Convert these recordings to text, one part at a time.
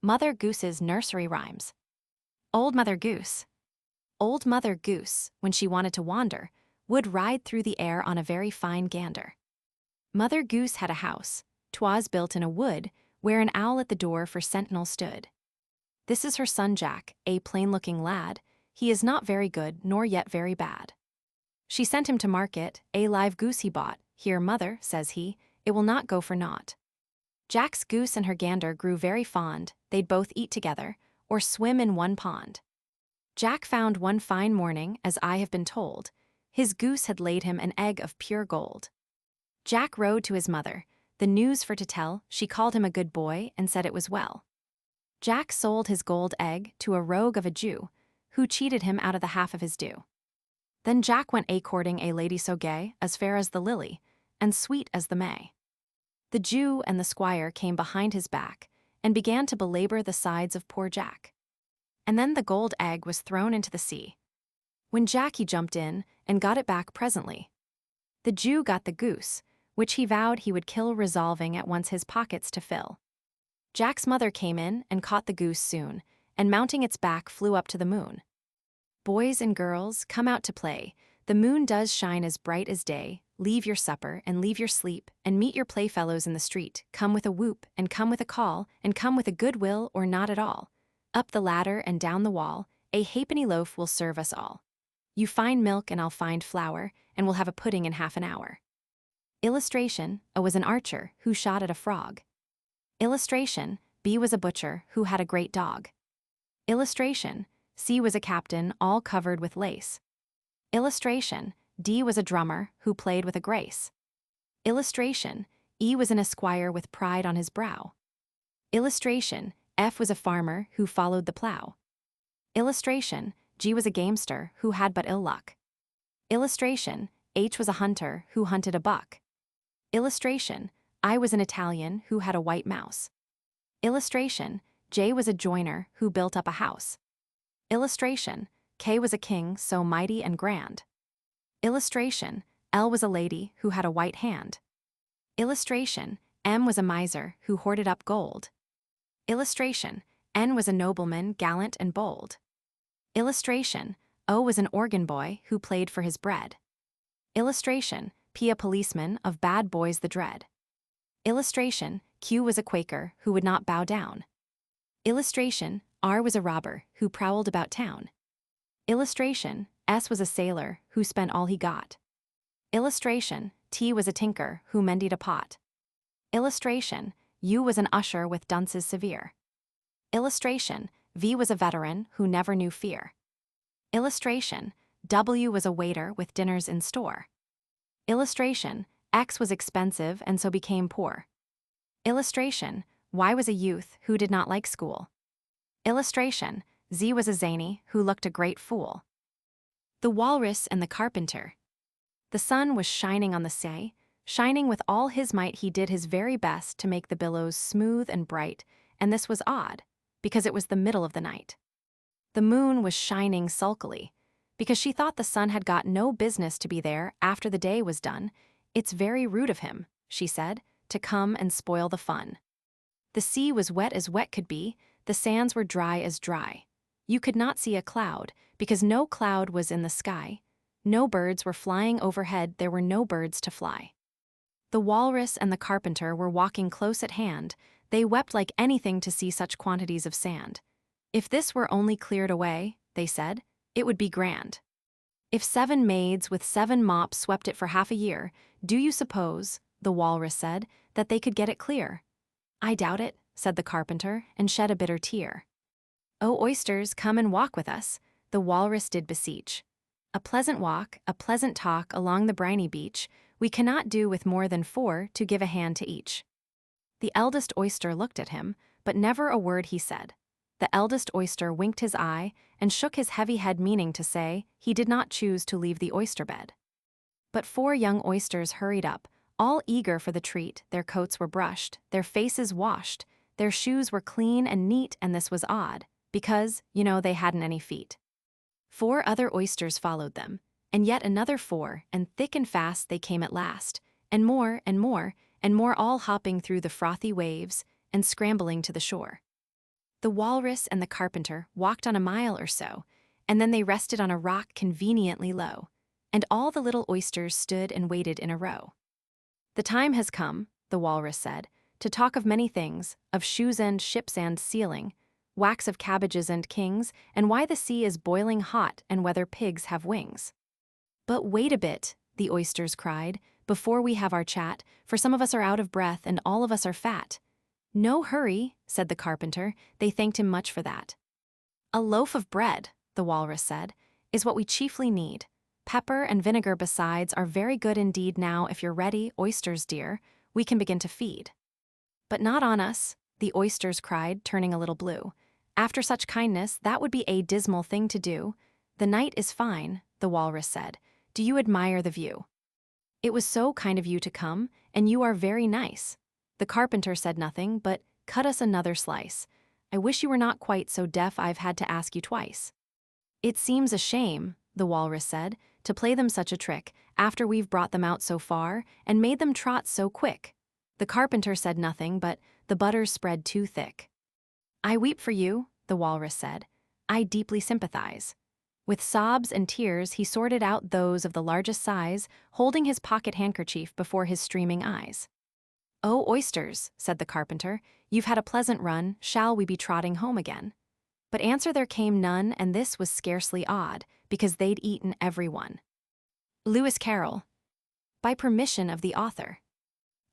Mother Goose's Nursery Rhymes. Old Mother Goose. Old Mother Goose, when she wanted to wander, would ride through the air on a very fine gander. Mother Goose had a house, 'twas built in a wood, where an owl at the door for sentinel stood. This is her son Jack, a plain-looking lad, he is not very good nor yet very bad. She sent him to market, a live goose he bought, here mother, says he, it will not go for naught. Jack's goose and her gander grew very fond, they'd both eat together, or swim in one pond. Jack found one fine morning, as I have been told, his goose had laid him an egg of pure gold. Jack rode to his mother, the news for to tell, she called him a good boy and said it was well. Jack sold his gold egg to a rogue of a Jew, who cheated him out of the half of his due. Then Jack went a-courting a lady so gay, as fair as the lily, and sweet as the May. The Jew and the squire came behind his back, and began to belabor the sides of poor Jack. And then the gold egg was thrown into the sea. When Jack he jumped in, and got it back presently. The Jew got the goose, which he vowed he would kill, resolving at once his pockets to fill. Jack's mother came in, and caught the goose soon, and mounting its back flew up to the moon. Boys and girls, come out to play, the moon does shine as bright as day, leave your supper, and leave your sleep, and meet your playfellows in the street, come with a whoop, and come with a call, and come with a good will or not at all. Up the ladder and down the wall, a halfpenny loaf will serve us all. You find milk and I'll find flour, and we'll have a pudding in half an hour. Illustration, A was an archer, who shot at a frog. Illustration, B was a butcher, who had a great dog. Illustration, C was a captain, all covered with lace. Illustration, D was a drummer, who played with a grace. Illustration, E was an esquire with pride on his brow. Illustration, F was a farmer, who followed the plow. Illustration, G was a gamester, who had but ill luck. Illustration, H was a hunter, who hunted a buck. Illustration, I was an Italian, who had a white mouse. Illustration, J was a joiner, who built up a house. Illustration, K was a king, so mighty and grand. Illustration, L was a lady, who had a white hand. Illustration, M was a miser, who hoarded up gold. Illustration, N was a nobleman, gallant and bold. Illustration, O was an organ boy, who played for his bread. Illustration, P a policeman, of bad boys the dread. Illustration, Q was a Quaker, who would not bow down. Illustration, R was a robber, who prowled about town. Illustration, S was a sailor, who spent all he got. Illustration, T was a tinker, who mended a pot. Illustration, U was an usher with dunces severe. Illustration, V was a veteran, who never knew fear. Illustration, W was a waiter with dinners in store. Illustration, X was expensive and so became poor. Illustration, Y was a youth who did not like school. Illustration, Z was a zany who looked a great fool. The Walrus and the Carpenter. The sun was shining on the sea, shining with all his might. He did his very best to make the billows smooth and bright, and this was odd, because it was the middle of the night. The moon was shining sulkily, because she thought the sun had got no business to be there after the day was done. It's very rude of him, she said, to come and spoil the fun. The sea was wet as wet could be, the sands were dry as dry. You could not see a cloud, because no cloud was in the sky. No birds were flying overhead, there were no birds to fly. The Walrus and the Carpenter were walking close at hand. They wept like anything to see such quantities of sand. If this were only cleared away, they said, it would be grand. If 7 maids with 7 mops swept it for half a year, do you suppose, the Walrus said, that they could get it clear? I doubt it, said the Carpenter, and shed a bitter tear. O oysters, come and walk with us, the Walrus did beseech. A pleasant walk, a pleasant talk along the briny beach, we cannot do with more than 4 to give a hand to each. The eldest oyster looked at him, but never a word he said. The eldest oyster winked his eye, and shook his heavy head, meaning to say he did not choose to leave the oyster bed. But 4 young oysters hurried up, all eager for the treat. Their coats were brushed, their faces washed, their shoes were clean and neat, and this was odd, because, they hadn't any feet. 4 other oysters followed them, and yet another 4, and thick and fast they came at last, and more, and more, and more, all hopping through the frothy waves, and scrambling to the shore. The Walrus and the Carpenter walked on a mile or so, and then they rested on a rock conveniently low, and all the little oysters stood and waited in a row. "The time has come," the Walrus said, "to talk of many things, of shoes and ships and sealing, wax of cabbages and kings, and why the sea is boiling hot and whether pigs have wings." "But wait a bit," the oysters cried, "before we have our chat, for some of us are out of breath and all of us are fat." "No hurry," said the Carpenter. They thanked him much for that. "A loaf of bread," the Walrus said, "is what we chiefly need. Pepper and vinegar besides are very good indeed. Now, if you're ready, oysters dear, we can begin to feed." "But not on us," the oysters cried, turning a little blue. "After such kindness, that would be a dismal thing to do." "The night is fine," the Walrus said. "Do you admire the view?" "It was so kind of you to come, and you are very nice." The Carpenter said nothing, but cut us another slice. "I wish you were not quite so deaf I've had to ask you twice." "It seems a shame," the Walrus said, "to play them such a trick, after we've brought them out so far, and made them trot so quick." The Carpenter said nothing, but the butter's spread too thick. "I weep for you," the Walrus said. "I deeply sympathize." With sobs and tears he sorted out those of the largest size, holding his pocket handkerchief before his streaming eyes. "Oh, oysters," said the Carpenter, "you've had a pleasant run, shall we be trotting home again?" But answer there came none, and this was scarcely odd, because they'd eaten every one. Lewis Carroll. By permission of the author.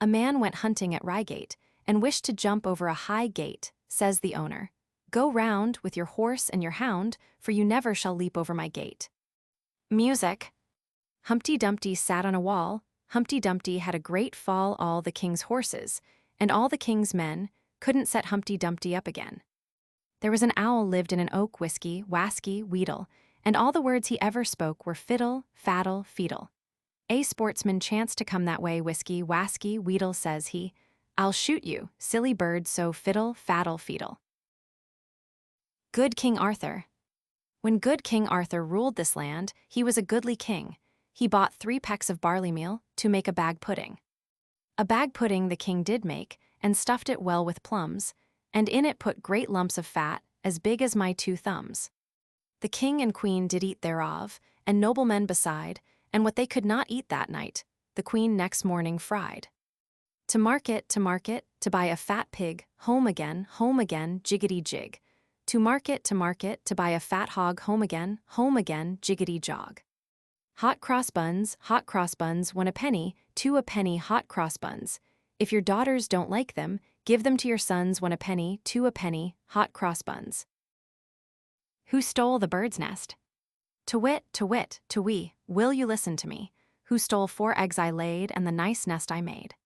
A man went hunting at Reigate, and wished to jump over a high gate. Says the owner, "Go round with your horse and your hound, for you never shall leap over my gate." Music. Humpty Dumpty sat on a wall. Humpty Dumpty had a great fall. All the king's horses, and all the king's men, couldn't set Humpty Dumpty up again. There was an owl lived in an oak, whiskey, wasky, wheedle, and all the words he ever spoke were fiddle, faddle, feedle. A sportsman chanced to come that way. "Whiskey, wasky, wheedle," says he, "I'll shoot you, silly bird, so fiddle, faddle, feedle." Good King Arthur. When good King Arthur ruled this land, he was a goodly king. He bought 3 pecks of barley meal to make a bag pudding. A bag pudding the king did make, and stuffed it well with plums, and in it put great lumps of fat, as big as my 2 thumbs. The king and queen did eat thereof, and noblemen beside, and what they could not eat that night, the queen next morning fried. To market, to buy a fat pig, home again, jiggity-jig. To market, to buy a fat hog, home again, jiggity-jog. Hot cross buns, 1 a penny, 2 a penny, hot cross buns. If your daughters don't like them, give them to your sons, 1 a penny, 2 a penny, hot cross buns. Who stole the bird's nest? To wit, to wee, will you listen to me? Who stole 4 eggs I laid, and the nice nest I made?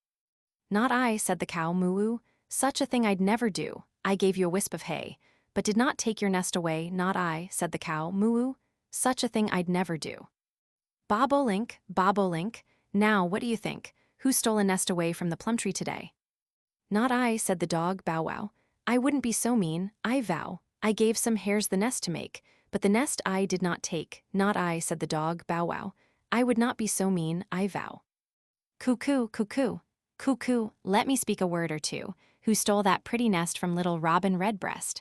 Not I, said the cow, moo-oo, such a thing I'd never do. I gave you a wisp of hay, but did not take your nest away. Not I, said the cow, moo-oo, such a thing I'd never do. Bob-o-link, now what do you think? Who stole a nest away from the plum tree today? Not I, said the dog, bow-wow, I wouldn't be so mean, I vow. I gave some hares the nest to make, but the nest I did not take. Not I, said the dog, bow-wow, I would not be so mean, I vow. Cuckoo, cuckoo, cuckoo, let me speak a word or two. Who stole that pretty nest from little Robin Redbreast?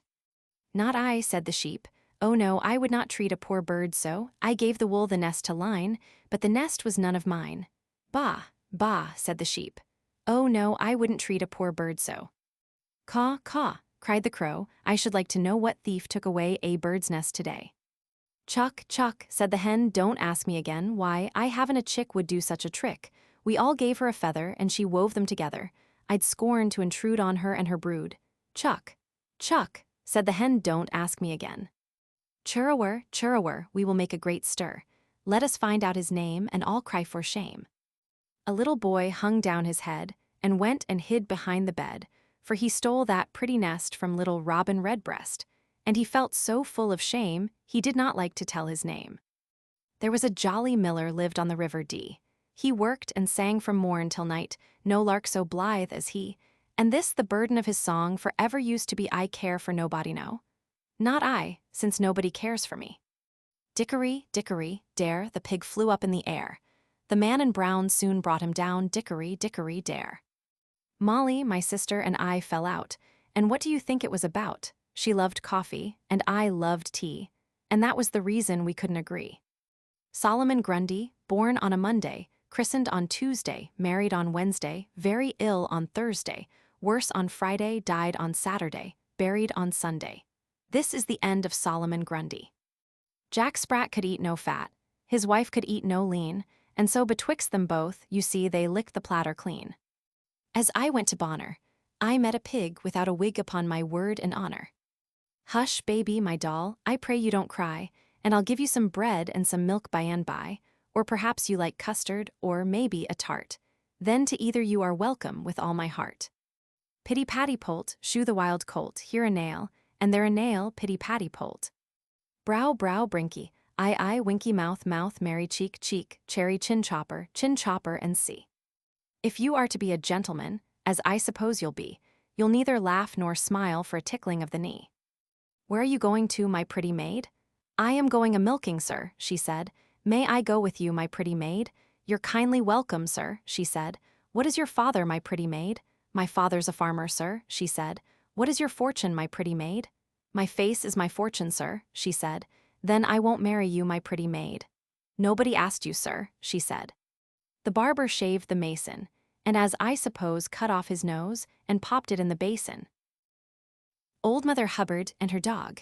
Not I, said the sheep. Oh no, I would not treat a poor bird so. I gave the wool the nest to line, but the nest was none of mine. Bah, bah, said the sheep. Oh no, I wouldn't treat a poor bird so. Caw, caw, cried the crow, I should like to know what thief took away a bird's nest today. Chuck, chuck, said the hen, don't ask me again, why, I haven't a chick would do such a trick. We all gave her a feather, and she wove them together. I'd scorn to intrude on her and her brood. Chuck, chuck, said the hen, don't ask me again. Churrower, churrower, we will make a great stir. Let us find out his name, and all cry for shame. A little boy hung down his head, and went and hid behind the bed, for he stole that pretty nest from little Robin Redbreast, and he felt so full of shame, he did not like to tell his name. There was a jolly miller lived on the river Dee. He worked and sang from morn till night, no lark so blithe as he, and this the burden of his song for ever used to be, I care for nobody no. Not I, since nobody cares for me. Dickory, dickory, dare, the pig flew up in the air. The man in brown soon brought him down, dickory, dickory, dare. Molly, my sister, and I fell out, and what do you think it was about? she loved coffee, and I loved tea, and that was the reason we couldn't agree. Solomon Grundy, born on a Monday, christened on Tuesday, married on Wednesday, very ill on Thursday, worse on Friday, died on Saturday, buried on Sunday. This is the end of Solomon Grundy. Jack Sprat could eat no fat, his wife could eat no lean, and so betwixt them both, you see, they licked the platter clean. As I went to Bonner, I met a pig without a wig upon my word and honor. Hush, baby, my doll, I pray you don't cry, and I'll give you some bread and some milk by and by, or perhaps you like custard, or maybe a tart. Then to either you are welcome with all my heart. Pitty-patty poult, shoe the wild colt, here a nail, and there a nail, pitty-patty poult. Brow, brow, brinky, eye, winky mouth, mouth, merry cheek, cheek, cherry chin chopper, and see. If you are to be a gentleman, as I suppose you'll be, you'll neither laugh nor smile for a tickling of the knee. Where are you going to, my pretty maid? I am going a-milking, sir, she said. May I go with you, my pretty maid? You're kindly welcome, sir, she said. What is your father, my pretty maid? My father's a farmer, sir, she said. What is your fortune, my pretty maid? My face is my fortune, sir, she said. Then I won't marry you, my pretty maid. Nobody asked you, sir, she said. The barber shaved the mason, and as I suppose cut off his nose and popped it in the basin. Old Mother Hubbard and her dog.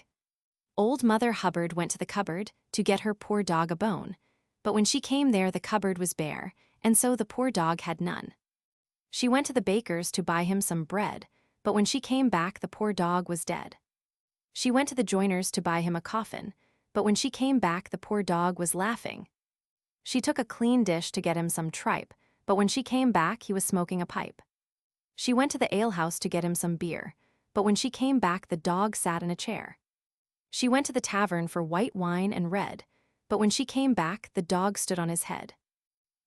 Old Mother Hubbard went to the cupboard to get her poor dog a bone, but when she came there the cupboard was bare, and so the poor dog had none. She went to the baker's to buy him some bread, but when she came back the poor dog was dead. She went to the joiner's to buy him a coffin, but when she came back the poor dog was laughing. She took a clean dish to get him some tripe, but when she came back he was smoking a pipe. She went to the alehouse to get him some beer, but when she came back the dog sat in a chair. She went to the tavern for white wine and red, but when she came back the dog stood on his head.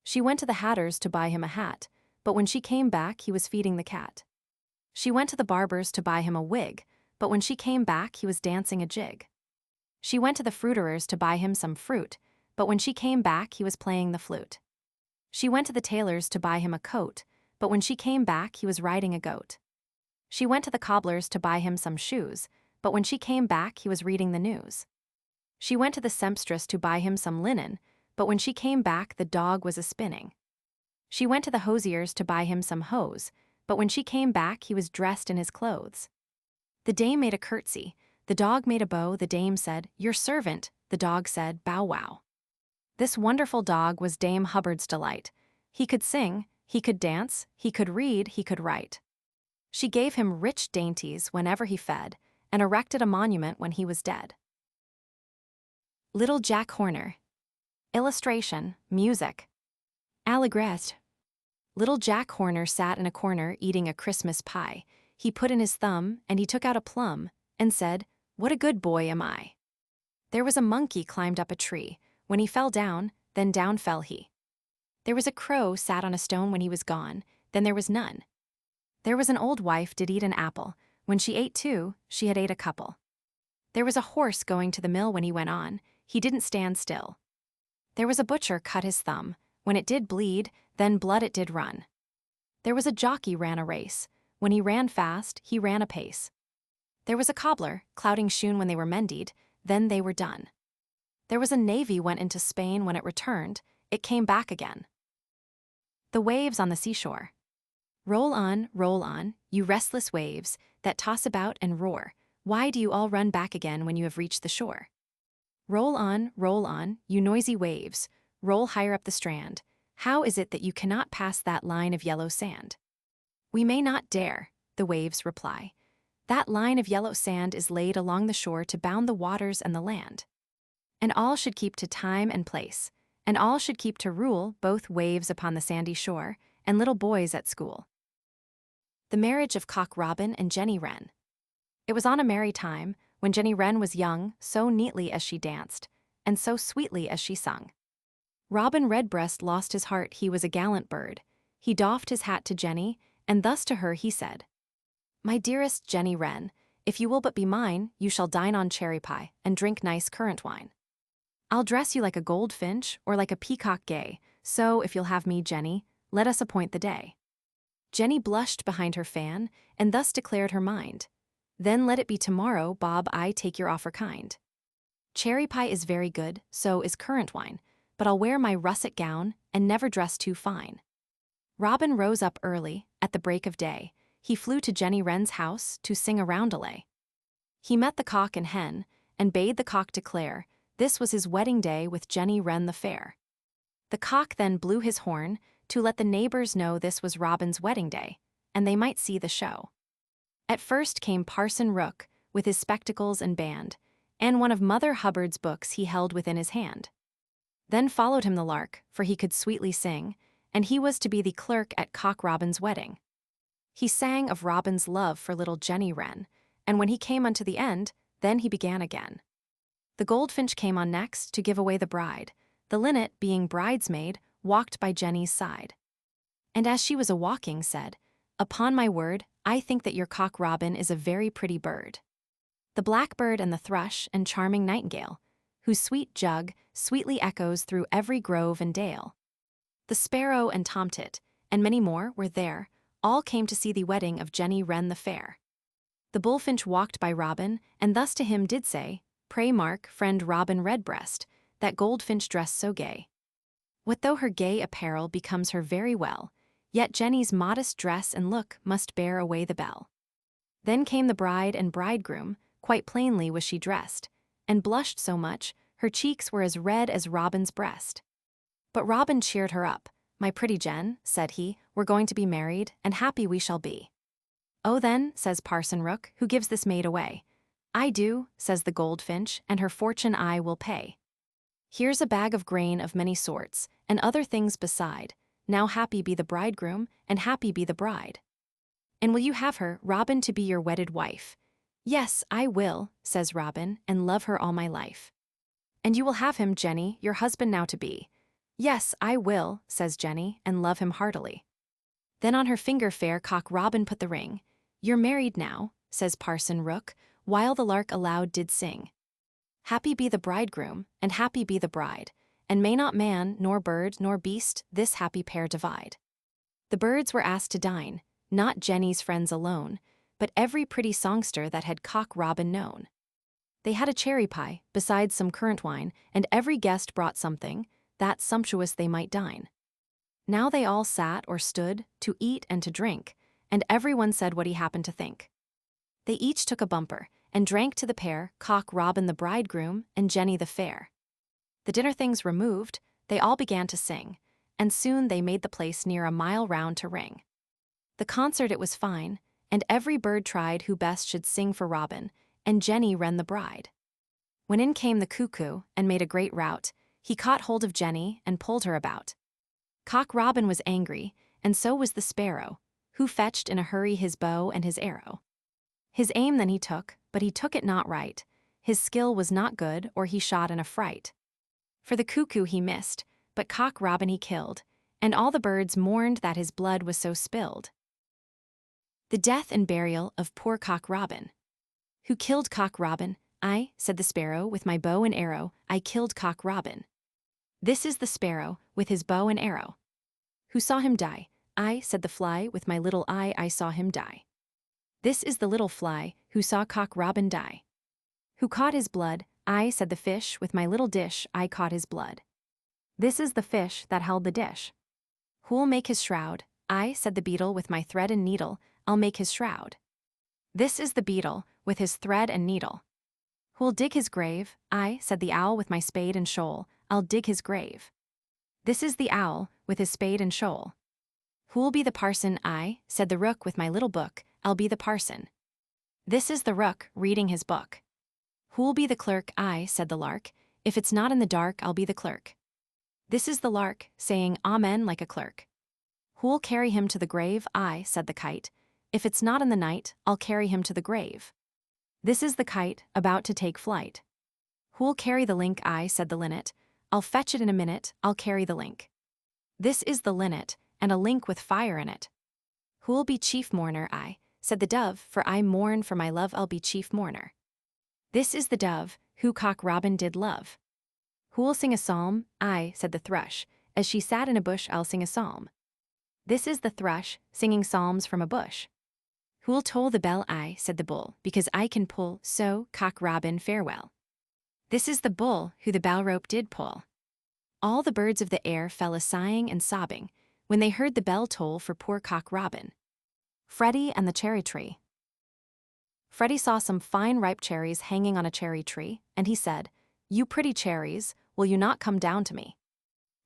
She went to the hatter's to buy him a hat, but when she came back he was feeding the cat. She went to the barber's to buy him a wig, but when she came back he was dancing a jig. She went to the fruiterer's to buy him some fruit, but when she came back he was playing the flute. She went to the tailor's to buy him a coat, but when she came back he was riding a goat. She went to the cobbler's to buy him some shoes, but when she came back he was reading the news. She went to the sempstress to buy him some linen, but when she came back the dog was a-spinning. She went to the hosier's to buy him some hose, but when she came back he was dressed in his clothes. The dame made a curtsy, the dog made a bow, the dame said, "Your servant," the dog said, "Bow wow." This wonderful dog was Dame Hubbard's delight. He could sing, he could dance, he could read, he could write. She gave him rich dainties whenever he fed, and erected a monument when he was dead. Little Jack Horner. Illustration, music. Allegreste. Little Jack Horner sat in a corner eating a Christmas pie. He put in his thumb, and he took out a plum, and said, "What a good boy am I." There was a monkey climbed up a tree. When he fell down, then down fell he. There was a crow sat on a stone when he was gone, then there was none. There was an old wife did eat an apple. When she ate two, she had ate a couple. There was a horse going to the mill when he went on. He didn't stand still. There was a butcher cut his thumb. When it did bleed, then blood it did run. There was a jockey ran a race. When he ran fast, he ran apace. There was a cobbler, clouting shoon when they were mended, then they were done. There was a navy went into Spain. When it returned, it came back again. The waves on the seashore. Roll on, you restless waves, that toss about and roar. Why do you all run back again when you have reached the shore? Roll on, you noisy waves, roll higher up the strand. How is it that you cannot pass that line of yellow sand? We may not dare, the waves reply. That line of yellow sand is laid along the shore to bound the waters and the land. And all should keep to time and place, and all should keep to rule, both waves upon the sandy shore, and little boys at school. The marriage of Cock Robin and Jenny Wren. It was on a merry time, when Jenny Wren was young, so neatly as she danced, and so sweetly as she sung. Robin Redbreasts lost his heart, he was a gallant bird. He doffed his hat to Jenny, and thus to her he said, "My dearest Jenny Wren, if you will but be mine, you shall dine on cherry pie, and drink nice currant wine. I'll dress you like a goldfinch, or like a peacock gay, so, if you'll have me, Jenny, let us appoint the day." Jenny blushed behind her fan, and thus declared her mind. Then let it be tomorrow, Bob, I take your offer kind. Cherry pie is very good, so is currant wine, but I'll wear my russet gown and never dress too fine. Robin rose up early, at the break of day. He flew to Jenny Wren's house to sing a roundelay. He met the cock and hen, and bade the cock declare this was his wedding day with Jenny Wren the fair. The cock then blew his horn to let the neighbors know this was Robin's wedding day, and they might see the show. At first came Parson Rook, with his spectacles and band, and one of Mother Hubbard's books he held within his hand. Then followed him the lark, for he could sweetly sing, and he was to be the clerk at Cock Robin's wedding. He sang of Robin's love for little Jenny Wren, and when he came unto the end, then he began again. The goldfinch came on next to give away the bride. The linnet, being bridesmaid, walked by Jenny's side. And as she was a-walking, said, Upon my word, I think that your Cock Robin is a very pretty bird. The blackbird and the thrush and charming nightingale, whose sweet jug sweetly echoes through every grove and dale. The sparrow and tomtit, and many more, were there, all came to see the wedding of Jenny Wren the fair. The bullfinch walked by Robin, and thus to him did say, Pray mark, friend Robin Redbreast, that goldfinch dress so gay. What though her gay apparel becomes her very well, yet Jenny's modest dress and look must bear away the belle. Then came the bride and bridegroom, quite plainly was she dressed, and blushed so much, her cheeks were as red as Robin's breast. But Robin cheered her up. My pretty Jen, said he, we're going to be married, and happy we shall be. Oh then, says Parson Rook, who gives this maid away? I do, says the goldfinch, and her fortune I will pay. Here's a bag of grain of many sorts, and other things beside. Now happy be the bridegroom, and happy be the bride. And will you have her, Robin, to be your wedded wife? Yes, I will, says Robin, and love her all my life. And you will have him, Jenny, your husband now to be. Yes, I will, says Jenny, and love him heartily. Then on her finger fair Cock Robin put the ring. You're married now, says Parson Rook, while the lark aloud did sing. Happy be the bridegroom, and happy be the bride, and may not man, nor bird, nor beast, this happy pair divide. The birds were asked to dine, not Jenny's friends alone, but every pretty songster that had Cock Robin known. They had a cherry pie, besides some currant wine, and every guest brought something, that sumptuous they might dine. Now they all sat or stood, to eat and to drink, and every one said what he happened to think. They each took a bumper, and drank to the pair, Cock Robin the bridegroom, and Jenny the fair. The dinner things removed, they all began to sing, and soon they made the place near a mile round to ring. The concert it was fine, and every bird tried who best should sing for Robin, and Jenny Wren the bride. When in came the cuckoo, and made a great rout, he caught hold of Jenny, and pulled her about. Cock Robin was angry, and so was the sparrow, who fetched in a hurry his bow and his arrow. His aim then he took, but he took it not right. His skill was not good, or he shot in a fright. For the cuckoo he missed, but Cock Robin he killed, and all the birds mourned that his blood was so spilled. The death and burial of poor Cock Robin. Who killed Cock Robin? I, said the sparrow, with my bow and arrow, I killed Cock Robin. This is the sparrow, with his bow and arrow. Who saw him die? I, said the fly, with my little eye I saw him die. This is the little fly, who saw Cock Robin die. Who caught his blood? I, said the fish, with my little dish I caught his blood. This is the fish that held the dish. Who'll make his shroud? I, said the beetle, with my thread and needle, I'll make his shroud. This is the beetle, with his thread and needle. Who'll dig his grave? I, said the owl, with my spade and shovel, I'll dig his grave. This is the owl, with his spade and shovel. Who'll be the parson? I, said the rook, with my little book, I'll be the parson. This is the rook, reading his book. Who'll be the clerk? I, said the lark, if it's not in the dark, I'll be the clerk. This is the lark, saying amen like a clerk. Who'll carry him to the grave? I, said the kite, if it's not in the night, I'll carry him to the grave. This is the kite, about to take flight. Who'll carry the link? I, said the linnet, I'll fetch it in a minute, I'll carry the link. This is the linnet, and a link with fire in it. Who'll be chief mourner? I, said the dove, for I mourn for my love, I'll be chief mourner. This is the dove, who Cock Robin did love. Who'll sing a psalm? I, said the thrush, as she sat in a bush, I'll sing a psalm. This is the thrush, singing psalms from a bush. Who'll toll the bell? I, said the bull, because I can pull, so, cock Robin, farewell. This is the bull who the bell rope did pull. All the birds of the air fell a-sighing and sobbing when they heard the bell toll for poor cock Robin. Freddie and the Cherry-Tree. Freddie saw some fine ripe cherries hanging on a cherry tree, and he said, "You pretty cherries, will you not come down to me?"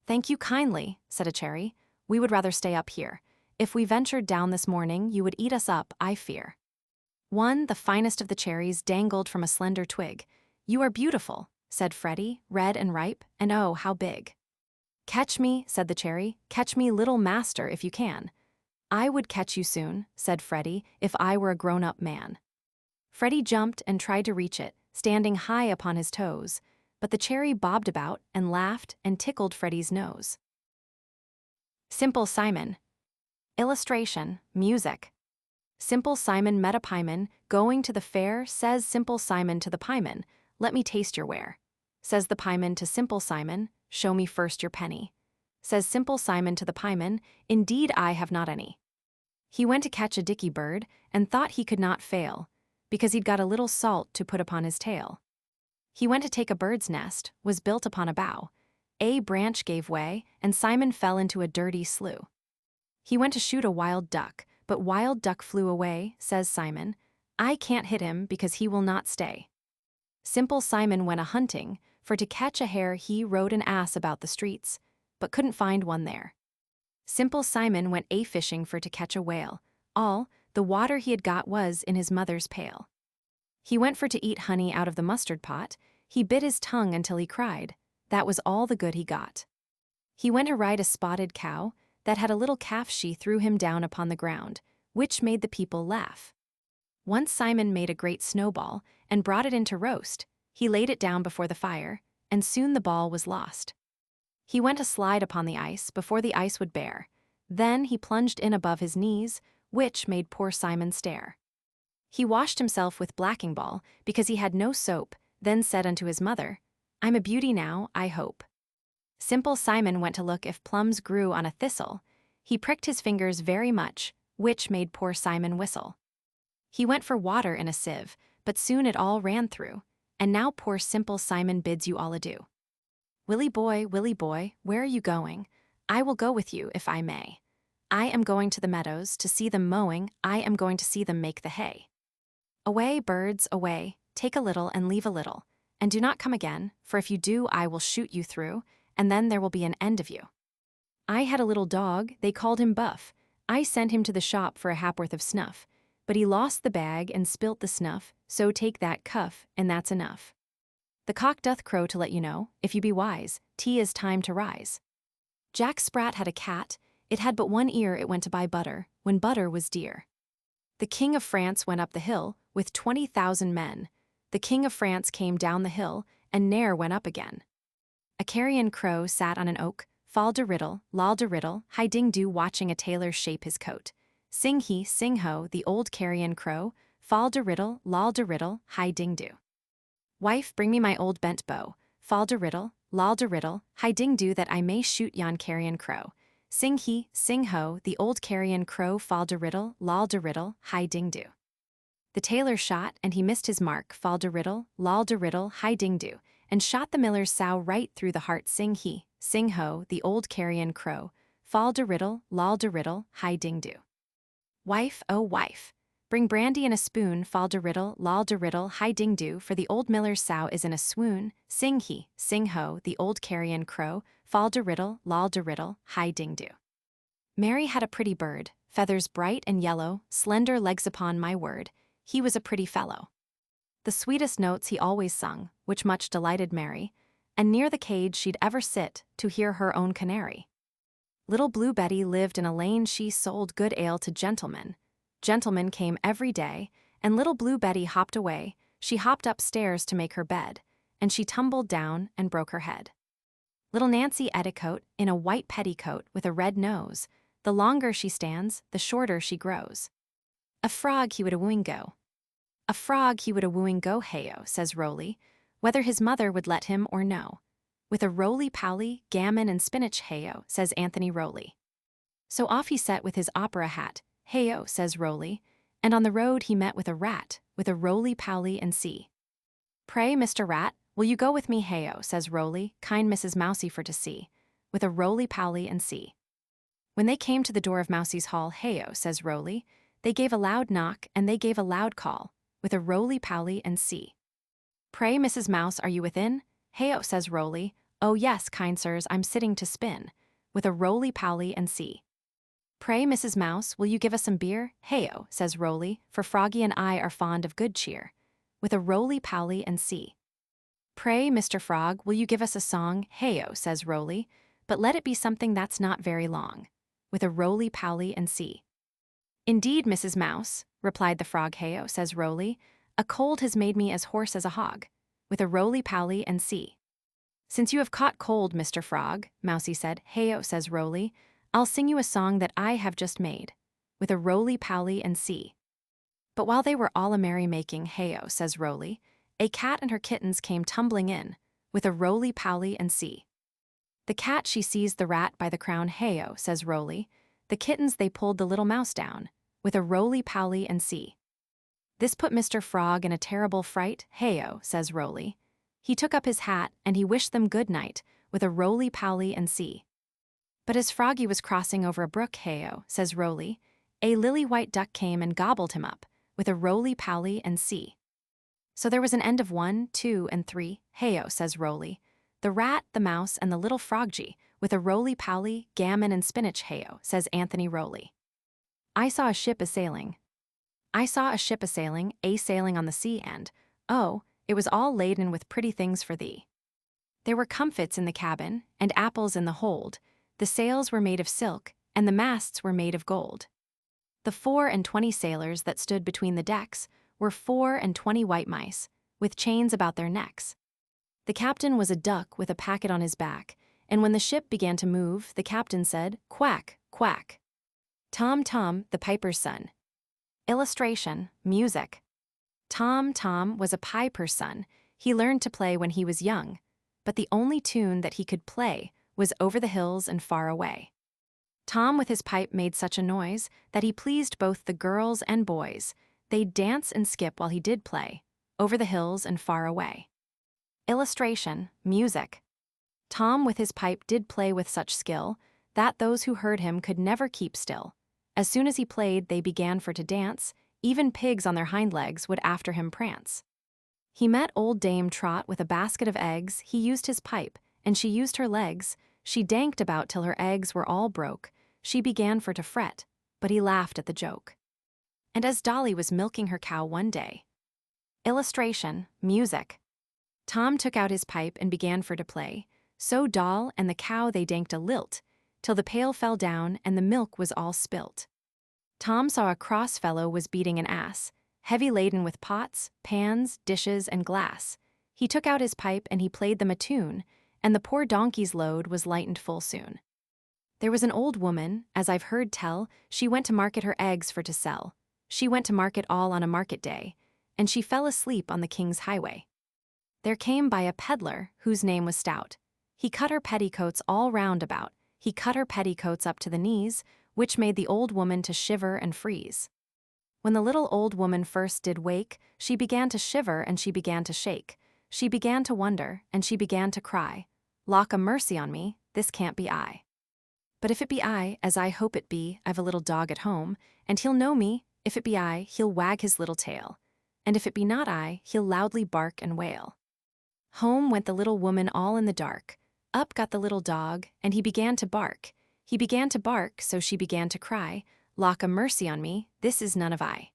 "Thank you kindly," said a cherry. "We would rather stay up here. If we ventured down this morning, you would eat us up, I fear." One, the finest of the cherries, dangled from a slender twig. "You are beautiful," said Freddie, "red and ripe, and oh, how big." "Catch me," said the cherry, "catch me, little master, if you can." "I would catch you soon," said Freddie, "if I were a grown-up man." Freddie jumped and tried to reach it, standing high upon his toes, but the cherry bobbed about and laughed and tickled Freddie's nose. Simple Simon. Illustration, music. Simple Simon met a pieman, going to the fair. Says Simple Simon to the pieman, "Let me taste your ware." Says the pieman to Simple Simon, "Show me first your penny." Says Simple Simon to the pieman, "Indeed I have not any." He went to catch a dicky bird, and thought he could not fail, because he'd got a little salt to put upon his tail. He went to take a bird's nest, was built upon a bough. A branch gave way, and Simon fell into a dirty slough. He went to shoot a wild duck, but wild duck flew away. Says Simon, "I can't hit him because he will not stay." Simple Simon went a-hunting, for to catch a hare he rode an ass about the streets, but couldn't find one there. Simple Simon went a-fishing for to catch a whale. All the water he had got was in his mother's pail. He went for to eat honey out of the mustard pot. He bit his tongue until he cried. That was all the good he got. He went to ride a spotted cow that had a little calf. She threw him down upon the ground, which made the people laugh. Once Simon made a great snowball and brought it in to roast. He laid it down before the fire, and soon the ball was lost. He went to slide upon the ice before the ice would bear. Then he plunged in above his knees, which made poor Simon stare. He washed himself with blacking ball because he had no soap, then said unto his mother, "I'm a beauty now, I hope." Simple Simon went to look if plums grew on a thistle. He pricked his fingers very much, which made poor Simon whistle. He went for water in a sieve, but soon it all ran through, and now poor Simple Simon bids you all adieu. Willy boy, where are you going? I will go with you if I may. I am going to the meadows to see them mowing. I am going to see them make the hay. Away, birds, away, take a little and leave a little, and do not come again, for if you do I will shoot you through, and then there will be an end of you. I had a little dog, they called him Buff. I sent him to the shop for a hapworth of snuff, but he lost the bag and spilt the snuff, so take that cuff, and that's enough. The cock doth crow to let you know, if you be wise, 'tis time to rise. Jack Sprat had a cat, it had but one ear. It went to buy butter, when butter was dear. The King of France went up the hill, with 20,000 men. The King of France came down the hill, and ne'er went up again. A carrion crow sat on an oak, fall de riddle, lol de riddle, hi ding do, watching a tailor shape his coat. Sing he, sing ho, the old carrion crow, fall de riddle, lol de riddle, hi ding do. Wife, bring me my old bent bow, fall de riddle, lol de riddle, hi ding do, that I may shoot yon carrion crow. Sing he, sing ho, the old carrion crow, fall de riddle, lol de riddle, hi ding do. The tailor shot, and he missed his mark, fall de riddle, lol de riddle, hi ding do, and shot the miller's sow right through the heart. Sing he, sing ho, the old carrion crow, fall de riddle, lol de riddle, hi ding do. Wife, oh wife, bring brandy in a spoon, fall de riddle, lol de riddle, hi ding do, for the old miller's sow is in a swoon. Sing he, sing ho, the old carrion crow, fall de riddle, lol de riddle, hi ding do. Mary had a pretty bird, feathers bright and yellow, slender legs, upon my word, he was a pretty fellow. The sweetest notes he always sung, which much delighted Mary, and near the cage she'd ever sit to hear her own canary. Little Blue Betty lived in a lane, she sold good ale to gentlemen. Gentlemen came every day, and little Blue Betty hopped away. She hopped upstairs to make her bed, and she tumbled down and broke her head. Little Nancy Etticoat, in a white petticoat with a red nose, the longer she stands, the shorter she grows. A frog he would a-wooing go. A frog he would a-wooing go, heyo, says Roly, whether his mother would let him or no. With a roly-poly, gammon and spinach, heyo, says Anthony Roly. So off he set with his opera hat, heyo, says Roly, And on the road he met with a rat, with a roly-poly and see. "Pray, Mr. Rat, will you go with me, hey-o," says Roly, kind Mrs. Mousie for to see, with a roly-poly and see. When they came to the door of Mousie's hall, hey-o, says Roly, they gave a loud knock and they gave a loud call, with a roly-poly and see. "Pray, Mrs. Mouse, are you within?" "Hey-o," says Roly, "Oh yes, kind sirs, I'm sitting to spin," with a roly-poly and see. "Pray, Mrs. Mouse, will you give us some beer?" "Hey-o," says Roly, "for Froggy and I are fond of good cheer," with a roly-poly and see. "Pray, Mr. Frog, will you give us a song?" "Hey-o," says Roly, "but let it be something that's not very long," with a roly-poly and see. "Indeed, Mrs. Mouse," replied the frog, "hey-o," says Roly, "a cold has made me as hoarse as a hog," with a roly-poly and see. "Since you have caught cold, Mr. Frog," Mousie said, "hey-o," says Roly, "I'll sing you a song that I have just made," with a roly-poly and see. But while they were all a merry-making, hey-o, says Roly, a cat and her kittens came tumbling in, with a roly-poly and see. "The cat she seized the rat by the crown, hey-o," says Roly, "the kittens they pulled the little mouse down," with a roly-poly and see. This put Mr. Frog in a terrible fright, hey-o, says Roly. He took up his hat and he wished them good night, with a roly-poly and see. But as Froggy was crossing over a brook, hey-o, says Roly, a lily-white duck came and gobbled him up, with a roly-poly and see. So there was an end of 1, 2, and 3, hey-o, says Roly, the rat, the mouse, and the little froggy, with a roly-poly, gammon, and spinach, hey-o, says Anthony Roly. I saw a ship a-sailing. I saw a ship a-sailing on the sea, and, oh, it was all laden with pretty things for thee. There were comfits in the cabin, and apples in the hold, the sails were made of silk, and the masts were made of gold. The 24 sailors that stood between the decks were 24 white mice, with chains about their necks. The captain was a duck with a packet on his back, and when the ship began to move, the captain said, "Quack, quack." Tom, Tom, the piper's son. Illustration, music. Tom was a piper's son. He learned to play when he was young, but the only tune that he could play was Over the Hills and Far Away. Tom with his pipe made such a noise that he pleased both the girls and boys. They'd dance and skip while he did play, Over the Hills and Far Away. Illustration, music. Tom with his pipe did play with such skill that those who heard him could never keep still. As soon as he played, they began for to dance, even pigs on their hind legs would after him prance. He met old Dame Trot with a basket of eggs, he used his pipe, and she used her legs, she danked about till her eggs were all broke, she began for to fret, but he laughed at the joke. And as Dolly was milking her cow one day. Illustration, music. Tom took out his pipe and began for to play, so Doll and the cow they danked a lilt, till the pail fell down and the milk was all spilt. Tom saw a cross fellow was beating an ass, heavy laden with pots, pans, dishes, and glass. He took out his pipe and he played them a tune, and the poor donkey's load was lightened full soon. There was an old woman, as I've heard tell, she went to market her eggs for to sell. She went to market all on a market day, and she fell asleep on the king's highway. There came by a peddler, whose name was Stout. He cut her petticoats all round about, he cut her petticoats up to the knees, which made the old woman to shiver and freeze. When the little old woman first did wake, she began to shiver and she began to shake. She began to wonder, and she began to cry, "Lauk a mercy on me, this can't be I. But if it be I, as I hope it be, I've a little dog at home, and he'll know me, if it be I, he'll wag his little tail, and if it be not I, he'll loudly bark and wail." Home went the little woman all in the dark. Up got the little dog, and he began to bark. He began to bark, so she began to cry, "Lauk a mercy on me, this is none of I."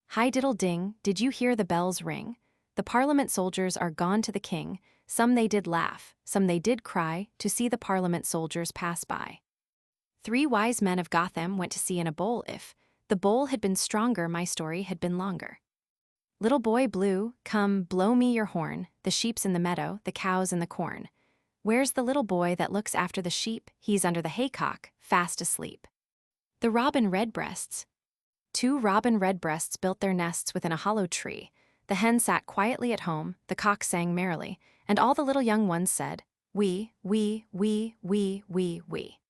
Hi diddle ding, did you hear the bells ring? The Parliament soldiers are gone to the king. Some they did laugh, some they did cry, to see the Parliament soldiers pass by. 3 wise men of Gotham went to sea in a bowl. If the bowl had been stronger, my story had been longer. Little boy blue, come, blow me your horn, the sheep's in the meadow, the cow's in the corn. Where's the little boy that looks after the sheep? He's under the haycock, fast asleep. The Robin Redbreasts. 2 Robin Redbreasts built their nests within a hollow tree. The hen sat quietly at home, the cock sang merrily, and all the little young ones said, "Wee, wee, wee, wee, wee, wee."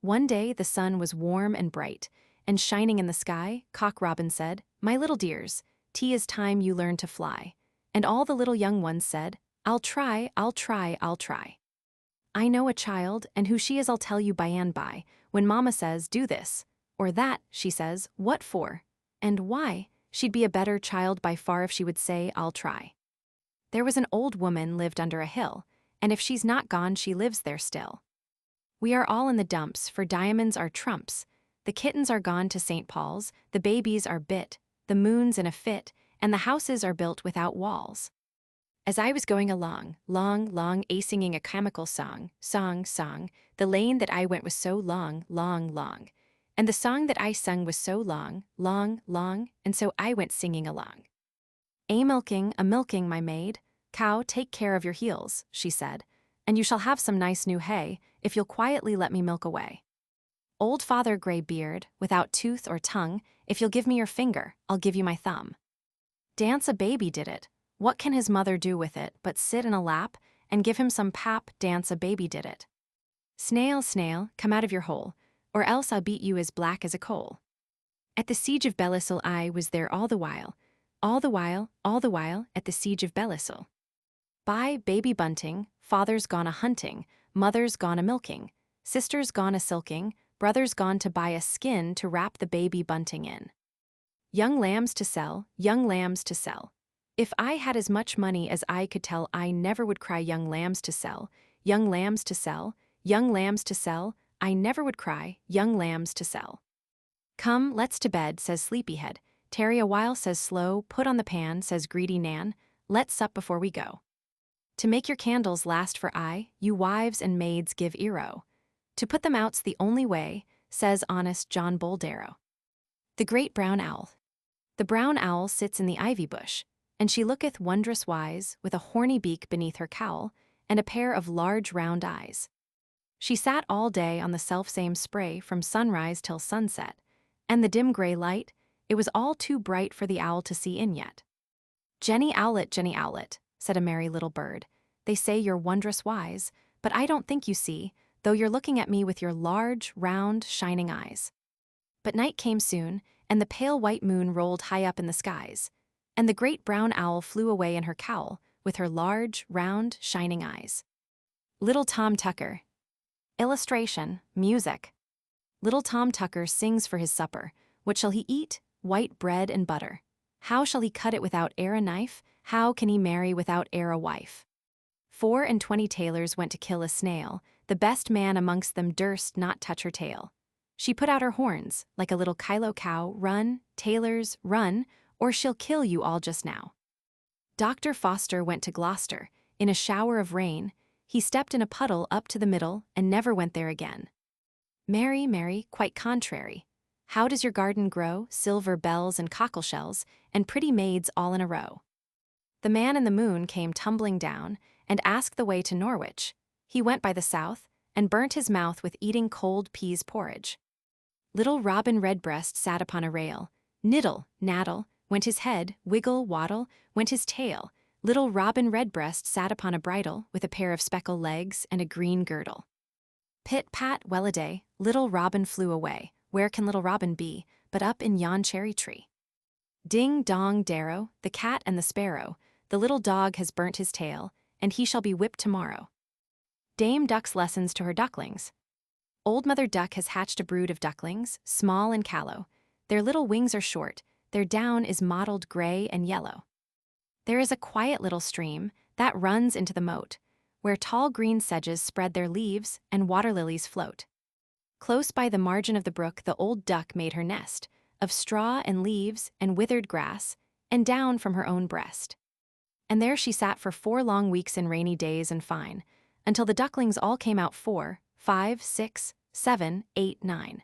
One day the sun was warm and bright, and shining in the sky, Cock Robin said, "My little dears, 'tis time you learn to fly." And all the little young ones said, "I'll try, I'll try, I'll try." I know a child, and who she is I'll tell you by and by. When Mama says, "Do this," or that, she says, "What for?" and "Why?" She'd be a better child by far if she would say, "I'll try." There was an old woman lived under a hill, and if she's not gone she lives there still. We are all in the dumps, for diamonds are trumps. The kittens are gone to St. Paul's, the babies are bit, the moon's in a fit, and the houses are built without walls. As I was going along, long, a-singing a chemical song, the lane that I went was so long, and the song that I sung was so long, and so I went singing along. A-milking, my maid, cow, take care of your heels," she said, "and you shall have some nice new hay, if you'll quietly let me milk away. Old Father Grey-Beard, without tooth or tongue, if you'll give me your finger, I'll give you my thumb." Dance a baby did it. What can his mother do with it but sit in a lap and give him some pap? Dance a baby did it. Snail, snail, come out of your hole, or else I'll beat you as black as a coal. At the siege of Bellisle I was there all the while, at the siege of Bellisle. Bye, baby bunting, father's gone a-hunting, mother's gone a-milking, sister's gone a-silking, brother's gone to buy a skin to wrap the baby bunting in. Young lambs to sell, young lambs to sell. If I had as much money as I could tell, I never would cry young lambs to sell, young lambs to sell, young lambs to sell, I never would cry young lambs to sell. "Come, let's to bed," says Sleepyhead. "Tarry a while," says Slow. "Put on the pan," says Greedy Nan. "Let's sup before we go. To make your candles last for aye, you wives and maids give ear-o. To put them out's the only way," says honest John Boldero. The Great Brown Owl. The brown owl sits in the ivy bush, and she looketh wondrous wise, with a horny beak beneath her cowl, and a pair of large round eyes. She sat all day on the self-same spray from sunrise till sunset, and the dim gray light, it was all too bright for the owl to see in yet. Jenny Owlet," said a merry little bird, "they say you're wondrous wise, but I don't think you see, though you're looking at me with your large, round, shining eyes." But night came soon, and the pale white moon rolled high up in the skies, and the great brown owl flew away in her cowl, with her large, round, shining eyes. Little Tom Tucker. Illustration, music. Little Tom Tucker sings for his supper. What shall he eat? White bread and butter. How shall he cut it without e'er a knife? How can he marry without e'er a wife? 24 tailors went to kill a snail. The best man amongst them durst not touch her tail. She put out her horns, like a little Kylo cow. "Run, tailors, run, or she'll kill you all just now." Dr. Foster went to Gloucester. In a shower of rain, he stepped in a puddle up to the middle and never went there again. Mary, Mary, quite contrary. How does your garden grow? Silver bells and cockleshells, and pretty maids all in a row. The man in the moon came tumbling down, and asked the way to Norwich. He went by the south, and burnt his mouth with eating cold peas porridge. Little Robin Redbreasts sat upon a rail. Niddle, naddle, went his head, wiggle, waddle, went his tail. Little Robin Redbreast sat upon a bridle, with a pair of speckled legs and a green girdle. Pit-pat, well-a-day, little Robin flew away. Where can little Robin be, but up in yon cherry-tree? Ding-dong, darrow, the cat and the sparrow, the little dog has burnt his tail, and he shall be whipped tomorrow. Dame Duck's lessons to her ducklings. Old Mother Duck has hatched a brood of ducklings, small and callow. Their little wings are short, their down is mottled gray and yellow. There is a quiet little stream that runs into the moat, where tall green sedges spread their leaves and water lilies float. Close by the margin of the brook the old duck made her nest, of straw and leaves and withered grass, and down from her own breast. And there she sat for 4 long weeks in rainy days and fine, until the ducklings all came out 4, 5, 6, 7, 8, 9.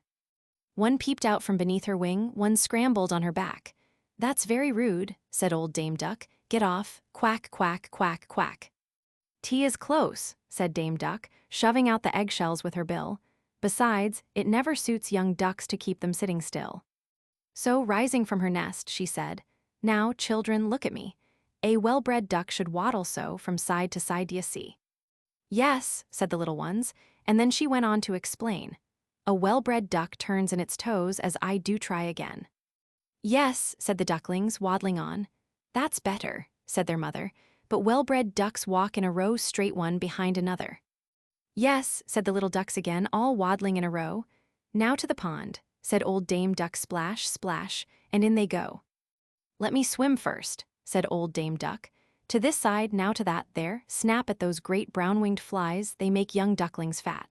One peeped out from beneath her wing, one scrambled on her back. "That's very rude," said old Dame Duck. "Get off, quack, quack, quack, quack." "Tea is close," said Dame Duck, shoving out the eggshells with her bill. "Besides, it never suits young ducks to keep them sitting still." So, rising from her nest, she said, "Now, children, look at me. A well-bred duck should waddle so from side to side, d'ye see?" "Yes," said the little ones, and then she went on to explain. A well-bred duck turns in its toes as I do try again. Yes, said the ducklings, waddling on. That's better, said their mother, but well-bred ducks walk in a row straight one behind another. Yes, said the little ducks again, all waddling in a row. Now to the pond, said old Dame Duck, splash, splash, and in they go. Let me swim first, said old Dame Duck. To this side, now to that, there, snap at those great brown-winged flies, they make young ducklings fat.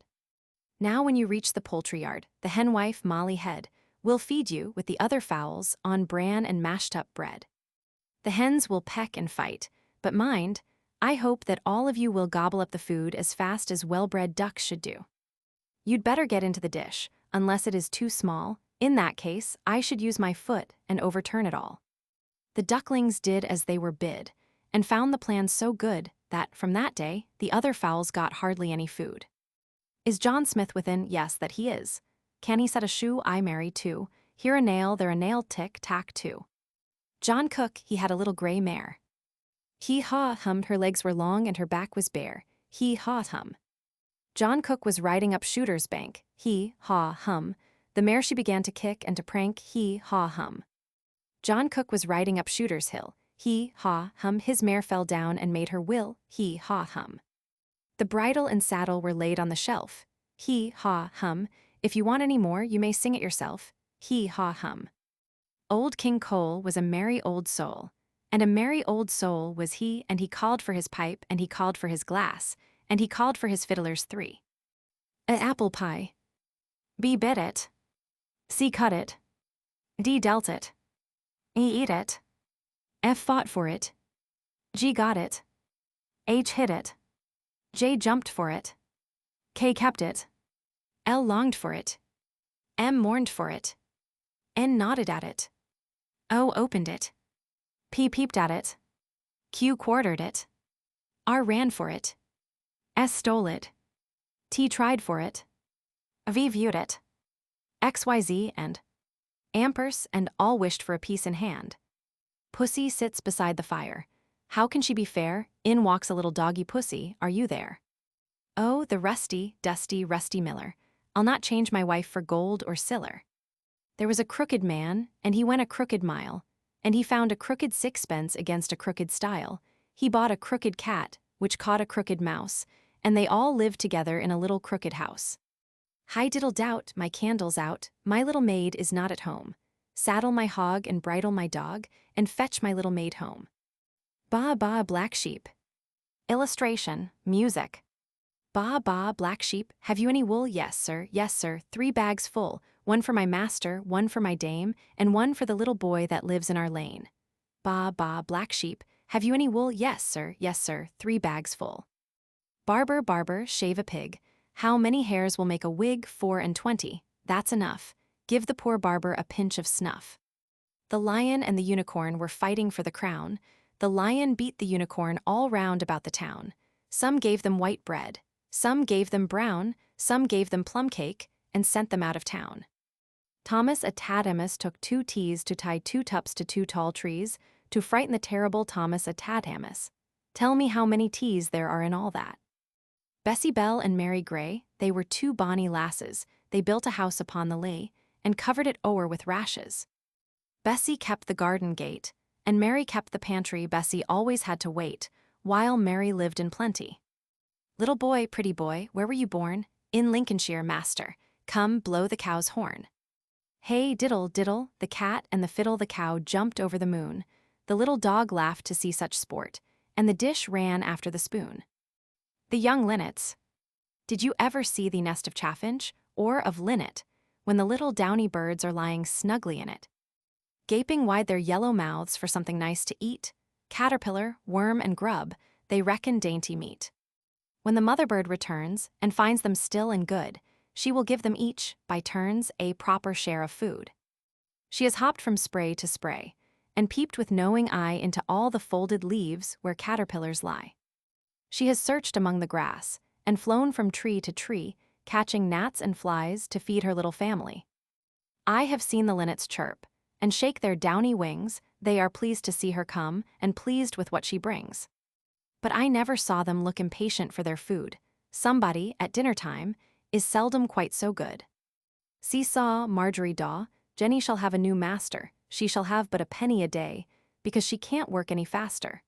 Now when you reach the poultry yard, the henwife, Molly Head, will feed you, with the other fowls, on bran and mashed-up bread. The hens will peck and fight, but mind, I hope that all of you will gobble up the food as fast as well-bred ducks should do. You'd better get into the dish, unless it is too small. In that case, I should use my foot and overturn it all. The ducklings did as they were bid, and found the plan so good that, from that day, the other fowls got hardly any food. Is John Smith within? Yes, that he is. Can he set a shoe? I marry too. Here a nail, there a nail, tick-tack too. John Cook, he had a little gray mare. Hee-haw, hummed, her legs were long and her back was bare. Hee-haw, hum. John Cook was riding up Shooter's bank. Hee-haw, hum. The mare she began to kick and to prank. Hee-haw, hum. John Cook was riding up Shooter's hill. Hee-haw, hum. His mare fell down and made her will. Hee-haw, hum. The bridle and saddle were laid on the shelf. Hee-haw, hum. If you want any more, you may sing it yourself. Hee-haw, hum. Old King Cole was a merry old soul, and a merry old soul was he, and he called for his pipe, and he called for his glass, and he called for his fiddlers 3. A apple pie. B bit it. C cut it. D dealt it. E eat it. F fought for it. G got it. H hid it. J jumped for it. K kept it. L longed for it. M mourned for it. N nodded at it. O opened it. P peeped at it. Q quartered it. R ran for it. S stole it. T tried for it. V viewed it. X, Y, Z, and Ampers and all wished for a piece in hand. Pussy sits beside the fire. How can she be fair? In walks a little doggy Pussy, are you there? Oh, the rusty, dusty, rusty miller. I'll not change my wife for gold or siller. There was a crooked man, and he went a crooked mile, and he found a crooked sixpence against a crooked stile. He bought a crooked cat, which caught a crooked mouse, and they all lived together in a little crooked house. Hi diddle doubt, my candle's out, my little maid is not at home. Saddle my hog and bridle my dog, and fetch my little maid home. Ba ba black sheep. Illustration, music. Ba ba black sheep, have you any wool? Yes, sir, 3 bags full, one for my master, one for my dame, and one for the little boy that lives in our lane. Ba ba black sheep, have you any wool? Yes, sir, 3 bags full. Barber, barber, shave a pig. How many hairs will make a wig? 4 and 20. That's enough. Give the poor barber a pinch of snuff. The lion and the unicorn were fighting for the crown. The lion beat the unicorn all round about the town. Some gave them white bread, some gave them brown, some gave them plum cake, and sent them out of town. Thomas a Tadhamus took 2 teas to tie 2 tups to 2 tall trees, to frighten the terrible Thomas a Tadhamus. Tell me how many teas there are in all that. Bessie Bell and Mary Gray, they were 2 bonny lasses. They built a house upon the lea, and covered it o'er with rashes. Bessie kept the garden gate, and Mary kept the pantry. Bessie always had to wait, while Mary lived in plenty. Little boy, pretty boy, where were you born? In Lincolnshire, master. Come, blow the cow's horn. Hey, diddle, diddle, the cat and the fiddle, the cow jumped over the moon. The little dog laughed to see such sport, and the dish ran after the spoon. The young linnets. Did you ever see the nest of chaffinch, or of linnet, when the little downy birds are lying snugly in it, gaping wide their yellow mouths for something nice to eat? Caterpillar, worm, and grub, they reckon dainty meat. When the mother bird returns, and finds them still and good, she will give them each, by turns, a proper share of food. She has hopped from spray to spray, and peeped with knowing eye into all the folded leaves where caterpillars lie. She has searched among the grass, and flown from tree to tree, catching gnats and flies to feed her little family. I have seen the linnets chirp, and shake their downy wings. They are pleased to see her come, and pleased with what she brings. But I never saw them look impatient for their food. Somebody, at dinner time, is seldom quite so good. Seesaw, Marjorie Daw, Jenny shall have a new master, she shall have but a penny a day, because she can't work any faster.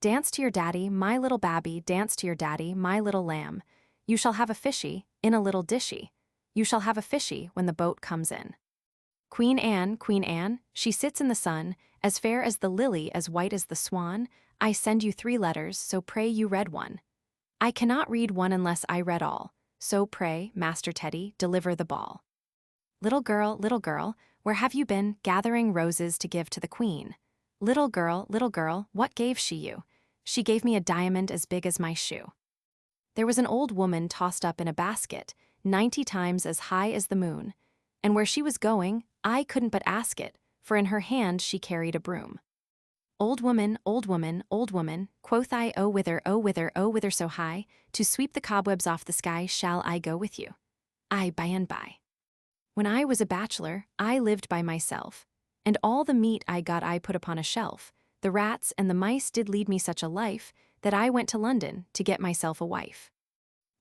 Dance to your daddy, my little babby, dance to your daddy, my little lamb. You shall have a fishy, in a little dishy. You shall have a fishy when the boat comes in. Queen Anne, she sits in the sun, as fair as the lily, as white as the swan. I send you 3 letters, so pray you read one. I cannot read one unless I read all, so pray, Master Teddy, deliver the ball. Little girl, where have you been, gathering roses to give to the queen? Little girl, what gave she you? She gave me a diamond as big as my shoe. There was an old woman tossed up in a basket, 90 times as high as the moon, and where she was going, I couldn't but ask it, for in her hand she carried a broom. Old woman, quoth I, oh whither so high, to sweep the cobwebs off the sky shall I go with you? Aye, by and by. When I was a bachelor, I lived by myself, and all the meat I got I put upon a shelf. The rats and the mice did lead me such a life, that I went to London to get myself a wife.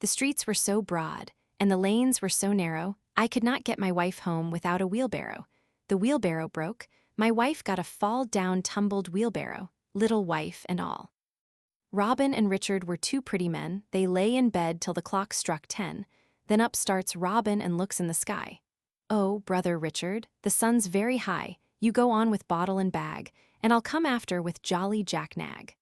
The streets were so broad, and the lanes were so narrow, I could not get my wife home without a wheelbarrow. The wheelbarrow broke, my wife got a fall-down tumbled wheelbarrow, little wife and all. Robin and Richard were 2 pretty men, they lay in bed till the clock struck 10, then up starts Robin and looks in the sky. Oh, brother Richard, the sun's very high, you go on with bottle and bag, and I'll come after with jolly Jack-Nag.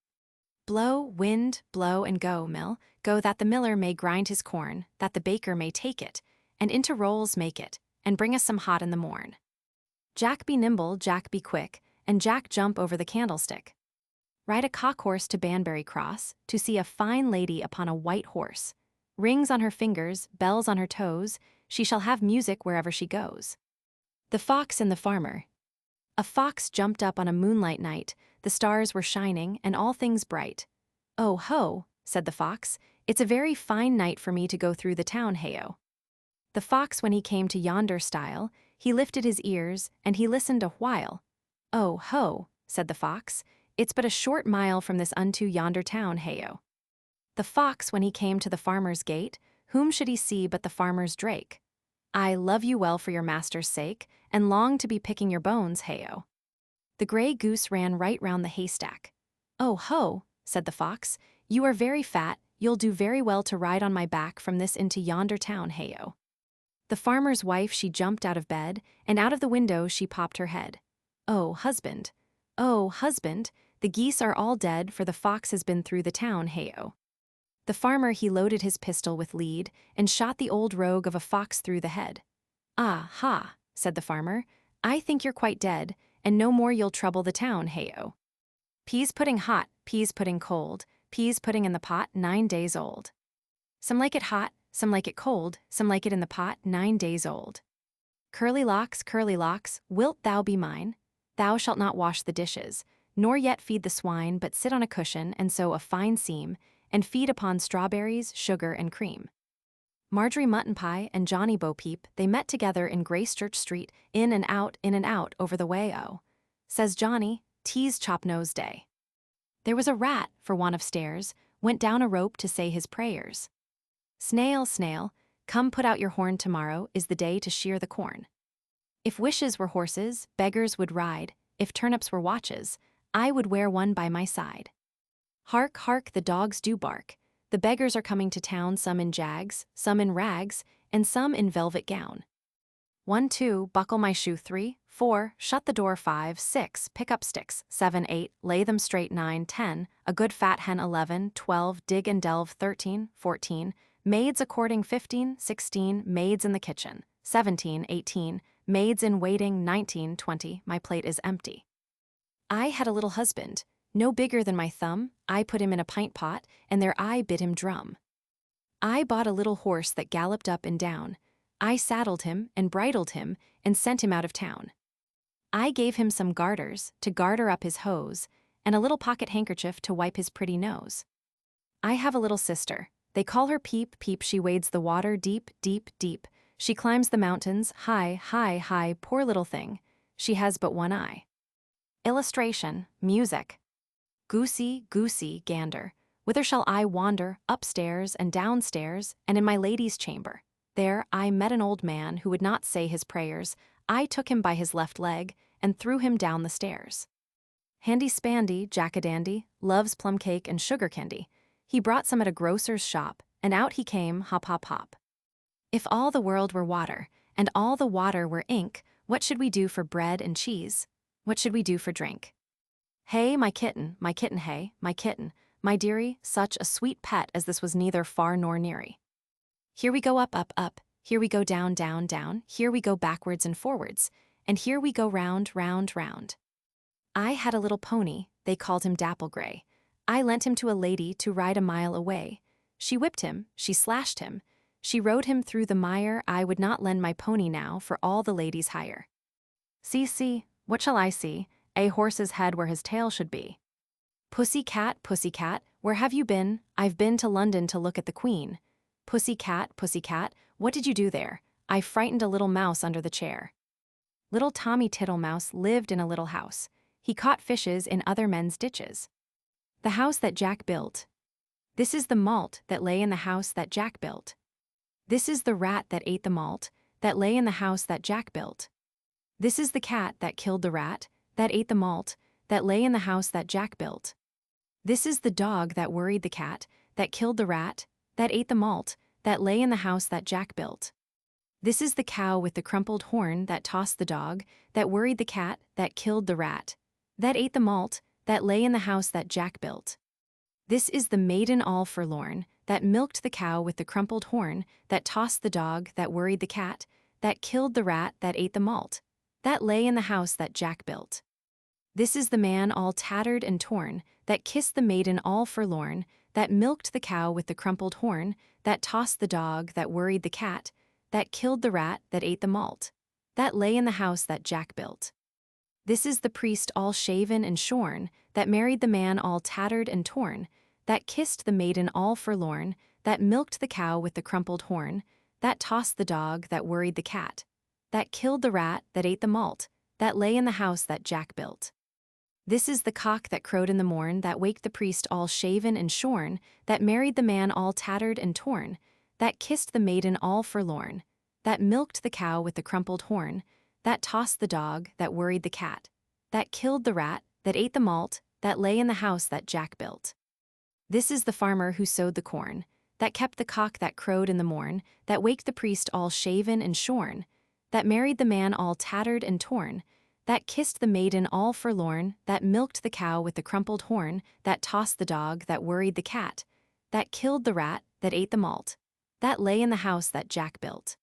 Blow, wind, blow and go, mill, go that the miller may grind his corn, that the baker may take it, and into rolls make it, and bring us some hot in the morn. Jack be nimble, Jack be quick, and Jack jump over the candlestick. Ride a cock-horse to Banbury Cross, to see a fine lady upon a white horse. Rings on her fingers, bells on her toes, she shall have music wherever she goes. The Fox and the Farmer. A fox jumped up on a moonlight night, the stars were shining, and all things bright. Oh ho, said the fox, it's a very fine night for me to go through the town, heyo. The fox, when he came to yonder stile, he lifted his ears, and he listened a while. Oh ho, said the fox, it's but a short mile from this unto yonder town, heyo. The fox, when he came to the farmer's gate, whom should he see but the farmer's drake? I love you well for your master's sake, and long to be picking your bones, heyo. The gray goose ran right round the haystack. Oh ho, said the fox, you are very fat, you'll do very well to ride on my back from this into yonder town, heyo. The farmer's wife, she jumped out of bed, and out of the window she popped her head. Oh, husband, the geese are all dead, for the fox has been through the town, heyo. The farmer, he loaded his pistol with lead, and shot the old rogue of a fox through the head. Ah, ha, said the farmer, I think you're quite dead, and no more you'll trouble the town, heyo. Peas pudding hot, peas pudding cold, peas pudding in the pot 9 days old. Some like it hot, some like it cold, some like it in the pot 9 days old. Curly locks, wilt thou be mine? Thou shalt not wash the dishes, nor yet feed the swine, but sit on a cushion and sew a fine seam, and feed upon strawberries, sugar, and cream. Marjorie Mutton Pie and Johnny Bo-Peep, they met together in Gracechurch Street, in and out, over the way, oh. Says Johnny, "'Tis Chop-Nose Day." There was a rat, for want of stairs, went down a rope to say his prayers. Snail, snail, come put out your horn tomorrow, is the day to shear the corn. If wishes were horses, beggars would ride, if turnips were watches, I would wear one by my side. Hark, hark, the dogs do bark. The beggars are coming to town, some in jags, some in rags, and some in velvet gown. 1, 2, buckle my shoe. 3, 4, shut the door. 5, 6, pick up sticks. 7, 8, lay them straight. 9, 10, a good fat hen. 11, 12, dig and delve. 13, 14, maids a-courting. 15, 16, maids in the kitchen. 17, 18, maids in waiting. 19, 20, my plate is empty. I had a little husband, no bigger than my thumb. I put him in a pint pot, and there I bid him drum. I bought a little horse that galloped up and down. I saddled him and bridled him and sent him out of town. I gave him some garters to garter up his hose, and a little pocket handkerchief to wipe his pretty nose. I have a little sister. They call her Peep, Peep. She wades the water deep, deep, deep. She climbs the mountains high, high, high. Poor little thing. She has but one eye. Illustration, music. Goosey, goosey, gander, whither shall I wander, upstairs and downstairs, and in my lady's chamber? there I met an old man who would not say his prayers. I took him by his left leg and threw him down the stairs. Handy-spandy, jack-a-dandy, loves plum cake and sugar candy. He brought some at a grocer's shop, and out he came, hop, hop, hop. If all the world were water, and all the water were ink, what should we do for bread and cheese? What should we do for drink? Hey, my kitten, hey, my kitten, my dearie, such a sweet pet as this was neither far nor neary. Here we go up, up, up, here we go down, down, down, here we go backwards and forwards, and here we go round, round, round. I had a little pony, they called him Dapplegray. I lent him to a lady to ride a mile away. She whipped him, she slashed him, she rode him through the mire. I would not lend my pony now for all the ladies' hire. See, what shall I see? A horse's head where his tail should be. Pussy cat, where have you been? I've been to London to look at the Queen. Pussy cat, what did you do there? I frightened a little mouse under the chair. Little Tommy Tittlemouse lived in a little house. He caught fishes in other men's ditches. The house that Jack built. This is the malt that lay in the house that Jack built. This is the rat that ate the malt that lay in the house that Jack built. This is the cat that killed the rat that ate the malt that lay in the house that Jack built. This is the dog that worried the cat that killed the rat that ate the malt that lay in the house that Jack built. This is the cow with the crumpled horn that tossed the dog that worried the cat that killed the rat that ate the malt that lay in the house that Jack built. This is the maiden all forlorn that milked the cow with the crumpled horn that tossed the dog that worried the cat that killed the rat that ate the malt that lay in the house that Jack built. This is the man all tattered and torn that kissed the maiden all forlorn that milked the cow with the crumpled horn that tossed the dog that worried the cat that killed the rat that ate the malt that lay in the house that Jack built. This is the priest all shaven and shorn that married the man all tattered and torn that kissed the maiden all forlorn that milked the cow with the crumpled horn that tossed the dog that worried the cat that killed the rat that ate the malt that lay in the house that Jack built. This is the cock that crowed in the morn that waked the priest all shaven and shorn that married the man all tattered and torn that kissed the maiden all forlorn that milked the cow with the crumpled horn that tossed the dog that worried the cat that killed the rat that ate the malt that lay in the house that Jack built. This is the farmer who sowed the corn that kept the cock that crowed in the morn that waked the priest all shaven and shorn that married the man all tattered and torn that kissed the maiden all forlorn that milked the cow with the crumpled horn that tossed the dog that worried the cat that killed the rat that ate the malt that lay in the house that Jack built.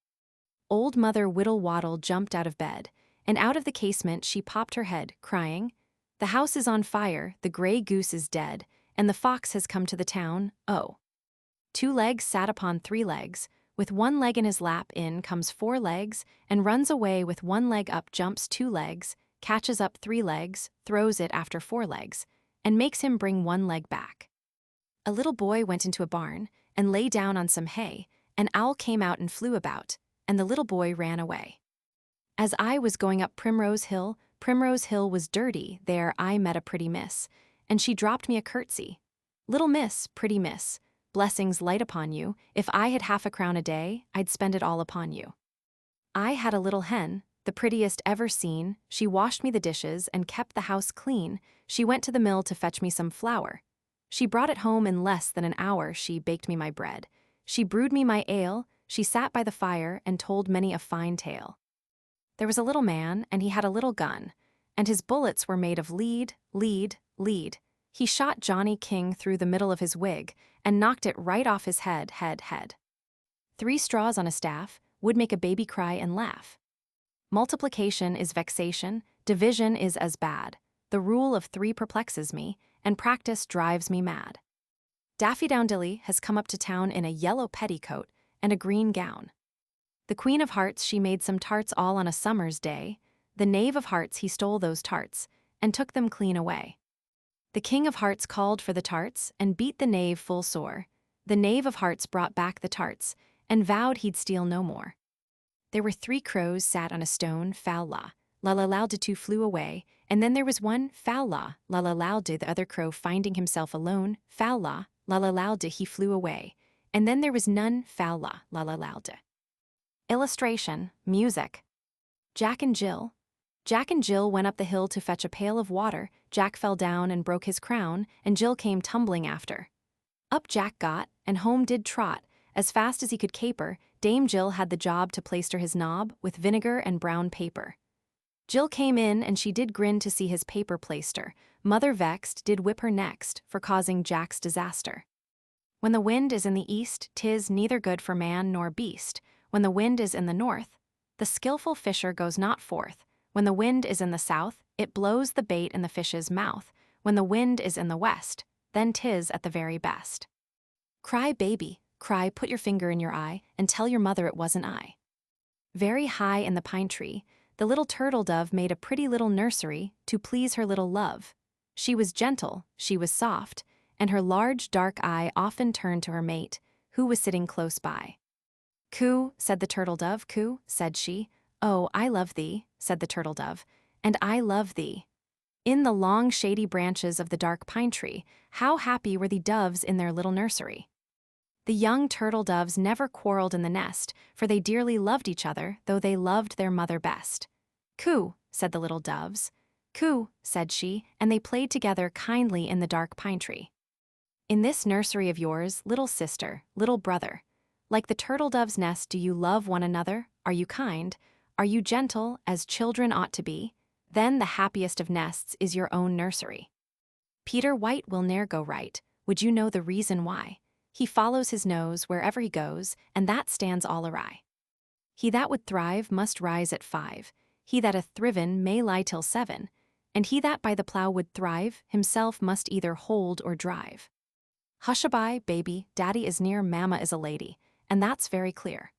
Old Mother Whittle Waddle jumped out of bed, and out of the casement she popped her head, crying, "The house is on fire, the gray goose is dead, and the fox has come to the town, oh." 2 legs sat upon 3 legs, with 1 leg in his lap in comes 4 legs, and runs away with 1 leg up jumps 2 legs, catches up 3 legs, throws it after 4 legs, and makes him bring 1 leg back. A little boy went into a barn, and lay down on some hay. An owl came out and flew about, and the little boy ran away. As I was going up Primrose Hill was dirty, there I met a pretty miss, and she dropped me a curtsy. "Little miss, pretty miss, blessings light upon you, if I had half a crown a day, I'd spend it all upon you." I had a little hen, the prettiest ever seen, she washed me the dishes and kept the house clean, she went to the mill to fetch me some flour. She brought it home in less than an hour, she baked me my bread, she brewed me my ale, she sat by the fire and told many a fine tale. There was a little man, and he had a little gun, and his bullets were made of lead, lead, lead. He shot Johnny King through the middle of his wig, and knocked it right off his head. 3 straws on a staff would make a baby cry and laugh. Multiplication is vexation, division is as bad. The rule of 3 perplexes me, and practice drives me mad. Daffydowndilly has come up to town in a yellow petticoat and a green gown. The Queen of Hearts she made some tarts all on a summer's day. The Knave of Hearts he stole those tarts, and took them clean away. The King of Hearts called for the tarts, and beat the knave full sore. The Knave of Hearts brought back the tarts, and vowed he'd steal no more. There were 3 crows sat on a stone, foul la, la la loud de 2 flew away, and then there was one, foul la la loud de the other crow finding himself alone, foul la la loud de he flew away, and then there was none, foul la la loud de. Illustration, music. Jack and Jill. Jack and Jill went up the hill to fetch a pail of water. Jack fell down and broke his crown, and Jill came tumbling after. Up Jack got, and home did trot, as fast as he could caper. Dame Jill had the job to plaister his knob with vinegar and brown paper. Jill came in, and she did grin to see his paper plaister. Mother vexed did whip her next for causing Jack's disaster. When the wind is in the east, 'tis neither good for man nor beast. When the wind is in the north, the skillful fisher goes not forth. When the wind is in the south, it blows the bait in the fish's mouth. When the wind is in the west, then 'tis at the very best. Cry, baby, cry, put your finger in your eye, and tell your mother it wasn't I. Very high in the pine tree, the little turtle dove made a pretty little nursery to please her little love. She was gentle, she was soft, and her large dark eye often turned to her mate, who was sitting close by. Coo, said the turtle dove, coo, said she. Oh, I love thee, said the turtle dove, and I love thee. In the long shady branches of the dark pine tree, how happy were the doves in their little nursery. The young turtle doves never quarreled in the nest, for they dearly loved each other, though they loved their mother best. Coo, said the little doves. Coo, said she, and they played together kindly in the dark pine tree. In this nursery of yours, little sister, little brother, like the turtle dove's nest, do you love one another? Are you kind? Are you gentle, as children ought to be? Then the happiest of nests is your own nursery. Peter White will ne'er go right. Would you know the reason why? He follows his nose wherever he goes, and that stands all awry. He that would thrive must rise at 5. He that hath thriven may lie till 7. And he that by the plough would thrive, himself must either hold or drive. Hush-a-bye, baby, daddy is near, mamma is a lady, and that's very clear.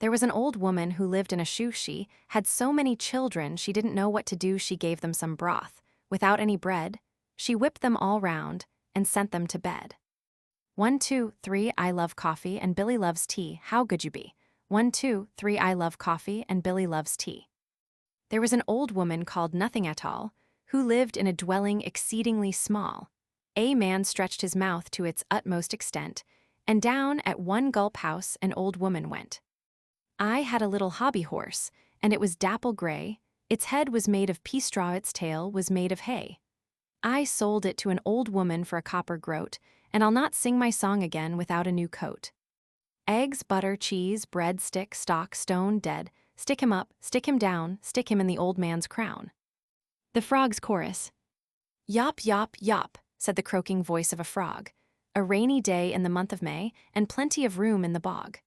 There was an old woman who lived in a shoe. She had so many children she didn't know what to do. She gave them some broth. Without any bread, she whipped them all round and sent them to bed. 1, 2, 3, I love coffee and Billy loves tea. How good you be. 1, 2, 3, I love coffee and Billy loves tea. There was an old woman called Nothing at all, who lived in a dwelling exceedingly small. A man stretched his mouth to its utmost extent, and down at one gulp house an old woman went. I had a little hobby horse, and it was dapple gray. Its head was made of pea straw, its tail was made of hay. I sold it to an old woman for a copper groat, and I'll not sing my song again without a new coat. Eggs, butter, cheese, bread, stick, stock, stone, dead. Stick him up, stick him down, stick him in the old man's crown. The Frog's Chorus. Yop, yop, yop, said the croaking voice of a frog. A rainy day in the month of May, and plenty of room in the bog.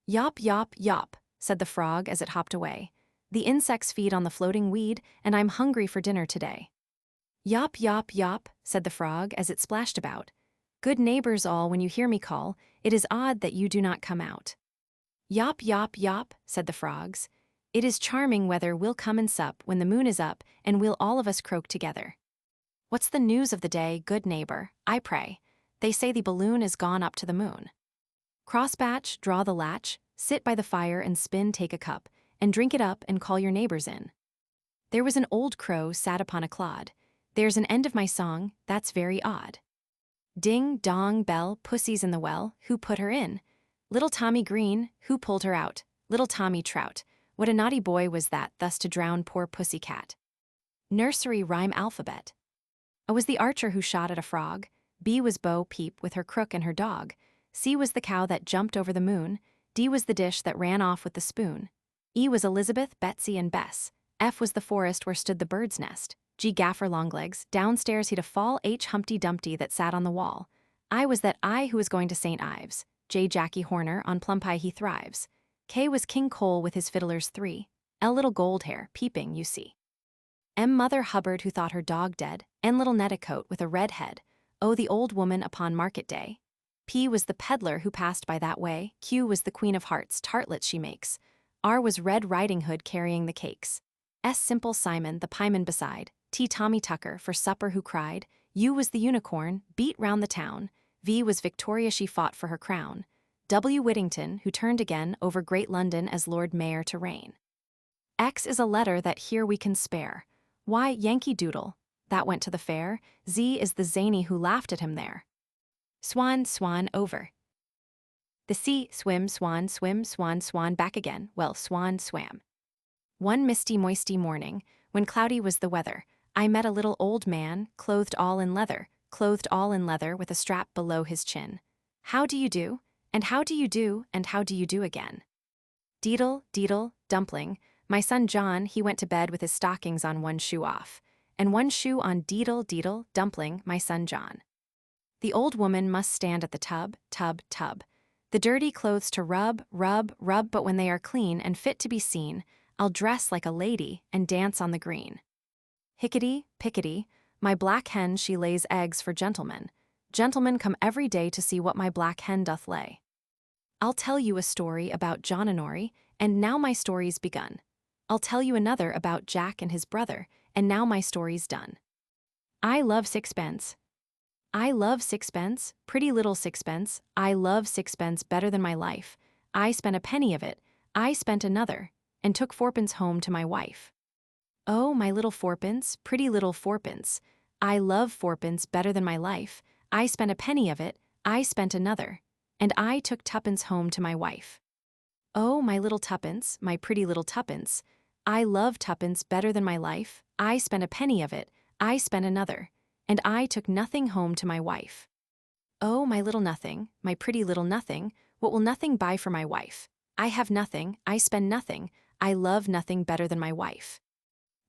Yop, yop, yop, said the frog as it hopped away. The insects feed on the floating weed, and I'm hungry for dinner today. Yop, yop, yop, said the frog as it splashed about. Good neighbors all, when you hear me call, it is odd that you do not come out. Yop, yop, yop, said the frogs. It is charming weather, we'll come and sup when the moon is up, and we'll all of us croak together. What's the news of the day, good neighbor, I pray? They say the balloon is gone up to the moon. Crossbatch, draw the latch, sit by the fire and spin, take a cup, and drink it up and call your neighbors in. There was an old crow sat upon a clod. There's an end of my song, that's very odd. Ding, dong, bell, pussy's in the well, who put her in? Little Tommy Green, who pulled her out? Little Tommy Trout. What a naughty boy was that, thus to drown poor pussy cat. Nursery rhyme alphabet. A was the archer who shot at a frog. B was Bo-Peep with her crook and her dog. C was the cow that jumped over the moon. D was the dish that ran off with the spoon. E was Elizabeth, Betsy, and Bess. F was the forest where stood the bird's nest. G Gaffer Longlegs, downstairs he'd a fall. H Humpty Dumpty that sat on the wall. I was that I who was going to St. Ives. J Jackie Horner, on plum pie he thrives. K was King Cole with his fiddlers 3. L Little Gold Hair, peeping, you see. M Mother Hubbard who thought her dog dead. N Little Netticoat with a red head. O the old woman upon market day. P was the peddler who passed by that way. Q was the Queen of Hearts, tartlets she makes. R was Red Riding Hood carrying the cakes. S Simple Simon, the pieman beside. T Tommy Tucker, for supper who cried. U was the unicorn, beat round the town. V was Victoria, she fought for her crown. W Whittington, who turned again over great London as Lord Mayor to reign. X is a letter that here we can spare. Y Yankee Doodle, that went to the fair. Z is the zany who laughed at him there. Swan, swan, over. The sea, swim, swan, swan, back again, well, swan swam. One misty, moisty morning, when cloudy was the weather, I met a little old man, clothed all in leather, with a strap below his chin. How do you do? And how do you do? And how do you do again? Deedle, deedle, dumpling, my son John, he went to bed with his stockings on one shoe off, and one shoe on. Deedle, deedle, dumpling, my son John. The old woman must stand at the tub, the dirty clothes to rub, but when they are clean and fit to be seen, I'll dress like a lady and dance on the green. Hickety, pickety, my black hen, she lays eggs for gentlemen. Gentlemen come every day to see what my black hen doth lay. I'll tell you a story about John and Nori, and now my story's begun. I'll tell you another about Jack and his brother, and now my story's done. I love sixpence. I love sixpence, pretty little sixpence. I love sixpence better than my life. I spent a penny of it, I spent another, and took fourpence home to my wife. Oh, my little fourpence, pretty little fourpence. I love fourpence better than my life. I spent a penny of it, I spent another, and I took tuppence home to my wife. Oh, my little tuppence, my pretty little tuppence. I love tuppence better than my life. I spent a penny of it, I spent another, and I took nothing home to my wife. Oh, my little nothing, my pretty little nothing, what will nothing buy for my wife? I have nothing, I spend nothing, I love nothing better than my wife.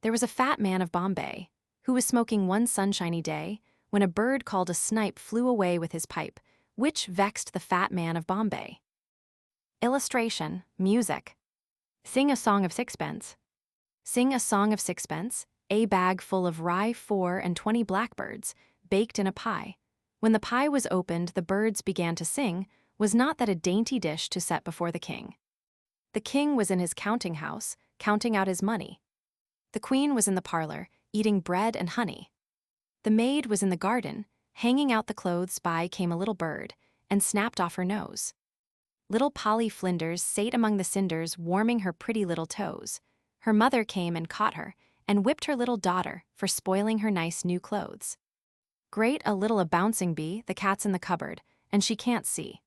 There was a fat man of Bombay, who was smoking one sunshiny day, when a bird called a snipe flew away with his pipe, which vexed the fat man of Bombay. Illustration, music. Sing a song of sixpence. Sing a song of sixpence, a bag full of rye 24 blackbirds, baked in a pie. When the pie was opened, the birds began to sing, was not that a dainty dish to set before the king? The king was in his counting house, counting out his money. The queen was in the parlor, eating bread and honey. The maid was in the garden, hanging out the clothes. By came a little bird, and snapped off her nose. Little Polly Flinders sate among the cinders, warming her pretty little toes. Her mother came and caught her, and whipped her little daughter for spoiling her nice new clothes. Great a little a bouncing bee, the cat's in the cupboard, and she can't see.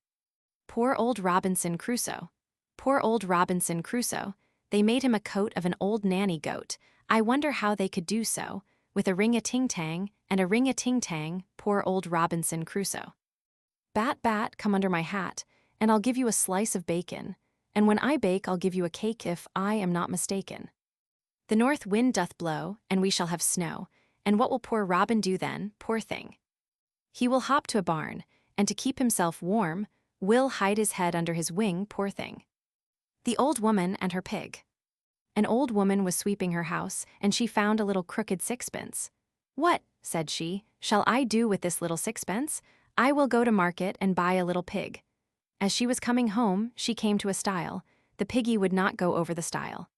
Poor old Robinson Crusoe. Poor old Robinson Crusoe, they made him a coat of an old nanny goat. I wonder how they could do so, with a ring-a-ting-tang and a ring-a-ting-tang, poor old Robinson Crusoe. Bat, bat, come under my hat, and I'll give you a slice of bacon, and when I bake I'll give you a cake if I am not mistaken. The north wind doth blow, and we shall have snow, and what will poor Robin do then, poor thing? He will hop to a barn, and to keep himself warm, will hide his head under his wing, poor thing. The old woman and her pig. An old woman was sweeping her house, and she found a little crooked sixpence. What, said she, shall I do with this little sixpence? I will go to market and buy a little pig. As she was coming home, she came to a stile. The piggy would not go over the stile.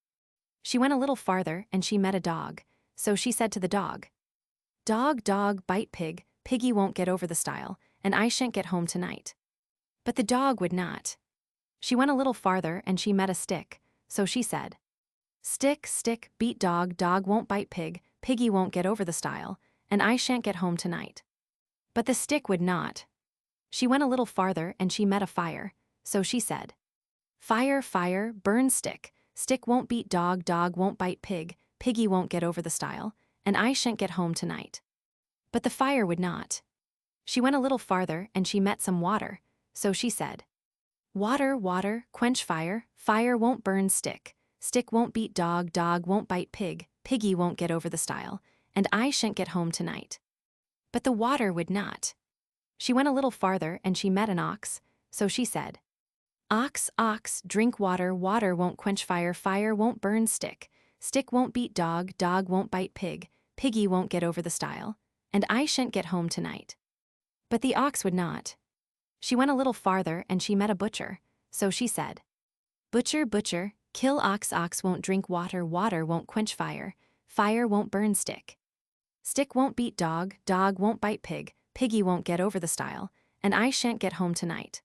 She went a little farther, and she met a dog. So she said to the dog, Dog, dog, bite pig, piggy won't get over the stile, and I shan't get home tonight. But the dog would not. She went a little farther, and she met a stick. So she said, Stick, stick, beat dog, dog won't bite pig, piggy won't get over the stile, and I shan't get home tonight. But the stick would not. She went a little farther, and she met a fire. So she said, Fire, fire, burn stick, stick won't beat dog, dog won't bite pig, piggy won't get over the stile, and I shan't get home tonight. But the fire would not. She went a little farther, and she met some water. So she said, Water, water, quench fire, fire won't burn stick, stick won't beat dog, dog won't bite pig, piggy won't get over the stile, and I shan't get home tonight. But the water would not. She went a little farther, and she met an ox. So she said, Ox, ox, drink water, water won't quench fire, fire won't burn stick, stick won't beat dog, dog won't bite pig, piggy won't get over the stile, and I shan't get home tonight. But the ox would not. She went a little farther, and she met a butcher. So she said, Butcher, butcher, kill ox, ox won't drink water, water won't quench fire, fire won't burn stick. Stick won't beat dog, dog won't bite pig, piggy won't get over the stile, and I shan't get home tonight.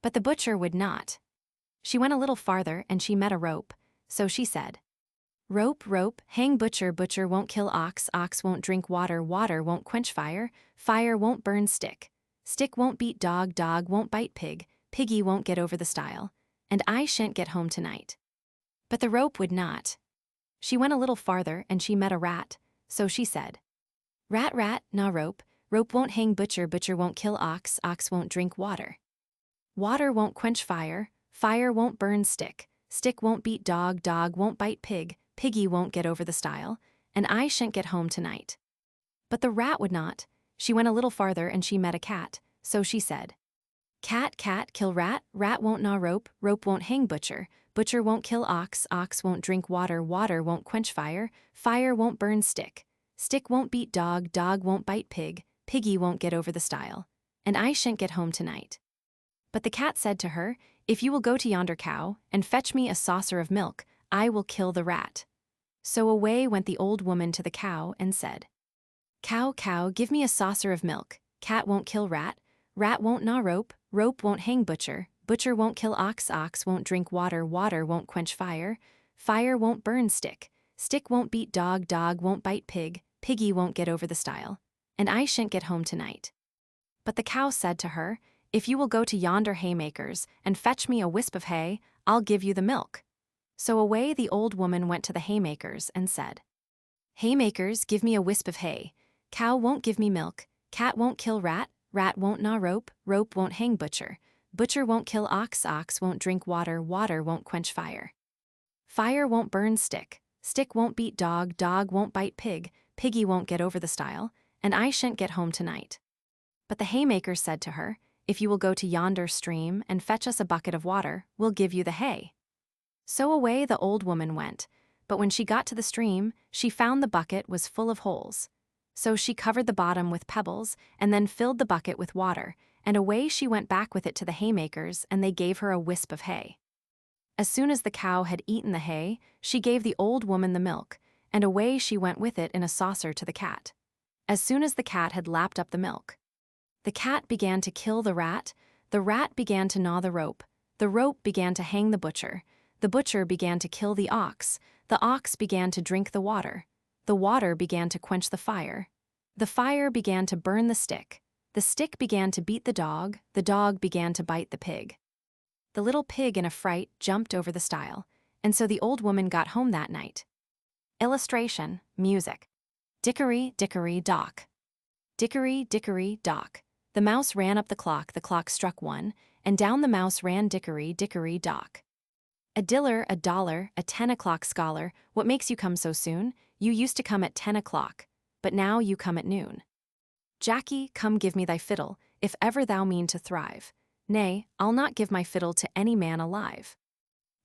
But the butcher would not. She went a little farther, and she met a rope. So she said, Rope, rope, hang butcher, butcher won't kill ox, ox won't drink water, water won't quench fire, fire won't burn stick. Stick won't beat dog, dog won't bite pig, piggy won't get over the stile, and I shan't get home tonight. But the rope would not. She went a little farther and she met a rat, so she said, Rat, rat, nah rope, rope won't hang butcher, butcher won't kill ox, ox won't drink water. Water won't quench fire, fire won't burn stick, stick won't beat dog, dog won't bite pig, piggy won't get over the stile, and I shan't get home tonight. But the rat would not. She went a little farther and she met a cat, so she said, Cat, cat, kill rat, rat won't gnaw rope, rope won't hang butcher, butcher won't kill ox, ox won't drink water, water won't quench fire, fire won't burn stick, stick won't beat dog, dog won't bite pig, piggy won't get over the stile, and I shan't get home tonight. But the cat said to her, If you will go to yonder cow, and fetch me a saucer of milk, I will kill the rat. So away went the old woman to the cow and said, Cow, cow, give me a saucer of milk, cat won't kill rat, rat won't gnaw rope, rope won't hang butcher, butcher won't kill ox, ox won't drink water, water won't quench fire, fire won't burn stick, stick won't beat dog, dog won't bite pig, piggy won't get over the stile, and I shan't get home tonight. But the cow said to her, If you will go to yonder haymakers and fetch me a wisp of hay, I'll give you the milk. So away the old woman went to the haymakers and said, Haymakers, give me a wisp of hay. Cow won't give me milk, cat won't kill rat, rat won't gnaw rope, rope won't hang butcher, butcher won't kill ox, ox won't drink water, water won't quench fire. Fire won't burn stick, stick won't beat dog, dog won't bite pig, piggy won't get over the stile, and I shan't get home tonight. But the haymakers said to her, If you will go to yonder stream and fetch us a bucket of water, we'll give you the hay. So away the old woman went, but when she got to the stream, she found the bucket was full of holes. So she covered the bottom with pebbles, and then filled the bucket with water, and away she went back with it to the haymakers, and they gave her a wisp of hay. As soon as the cow had eaten the hay, she gave the old woman the milk, and away she went with it in a saucer to the cat. As soon as the cat had lapped up the milk, the cat began to kill the rat began to gnaw the rope began to hang the butcher began to kill the ox began to drink the water began to quench the fire began to burn the stick began to beat the dog began to bite the pig. The little pig in a fright jumped over the stile, and so the old woman got home that night. Illustration, music. Dickory, dickory, dock. Dickory, dickory, dock. The mouse ran up the clock struck one, and down the mouse ran dickory, dickory, dock. A diller, a dollar, a 10 o'clock scholar, what makes you come so soon? You used to come at 10 o'clock, but now you come at noon. Jacky, come give me thy fiddle, if ever thou mean to thrive. Nay, I'll not give my fiddle to any man alive.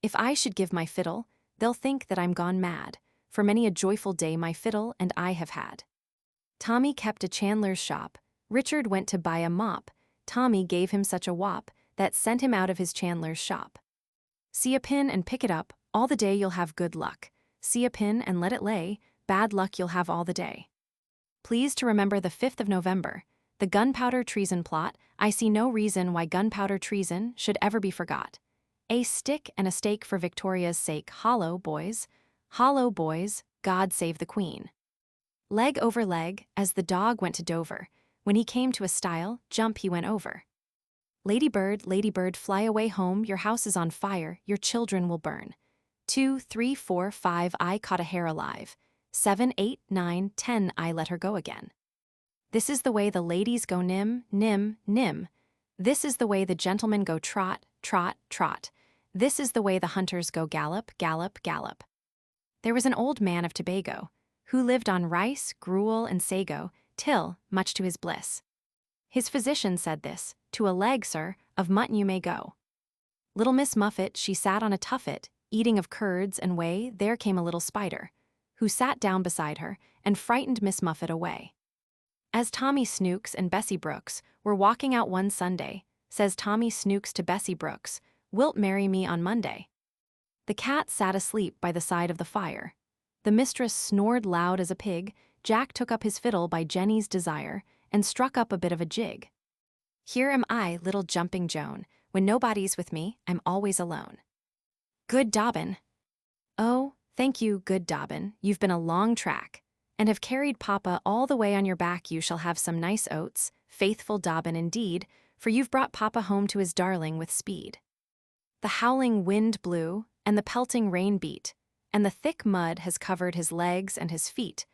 If I should give my fiddle, they'll think that I'm gone mad, for many a joyful day my fiddle and I have had. Tommy kept a chandler's shop, Richard went to buy a mop, Tommy gave him such a whop, that sent him out of his chandler's shop. See a pin and pick it up, all the day you'll have good luck. See a pin and let it lay, bad luck you'll have all the day. Please to remember the 5th of November, the gunpowder treason plot. I see no reason why gunpowder treason should ever be forgot. A stick and a stake for Victoria's sake, hollow, boys, God save the Queen. Leg over leg, as the dog went to Dover, when he came to a stile, jump he went over. Lady bird, fly away home, your house is on fire, your children will burn. 2, 3, 4, 5, I caught a hare alive. 7, 8, 9, 10, I let her go again. This is the way the ladies go nim, nim, nim. This is the way the gentlemen go trot, trot, trot. This is the way the hunters go gallop, gallop, gallop. There was an old man of Tobago, who lived on rice, gruel, and sago, till, much to his bliss, his physician said this, to a leg, sir, of mutton you may go. Little Miss Muffet, she sat on a tuffet, eating of curds and whey, there came a little spider, who sat down beside her, and frightened Miss Muffet away. As Tommy Snooks and Bessie Brooks were walking out one Sunday, says Tommy Snooks to Bessie Brooks, wilt marry me on Monday? The cat sat asleep by the side of the fire. The mistress snored loud as a pig. Jack took up his fiddle by Jenny's desire, and struck up a bit of a jig. Here am I, little jumping Joan, when nobody's with me, I'm always alone. Good Dobbin. Oh, thank you, good Dobbin, you've been a long track, and have carried Papa all the way on your back. You shall have some nice oats, faithful Dobbin indeed, for you've brought Papa home to his darling with speed. The howling wind blew, and the pelting rain beat, and the thick mud has covered his legs and his feet,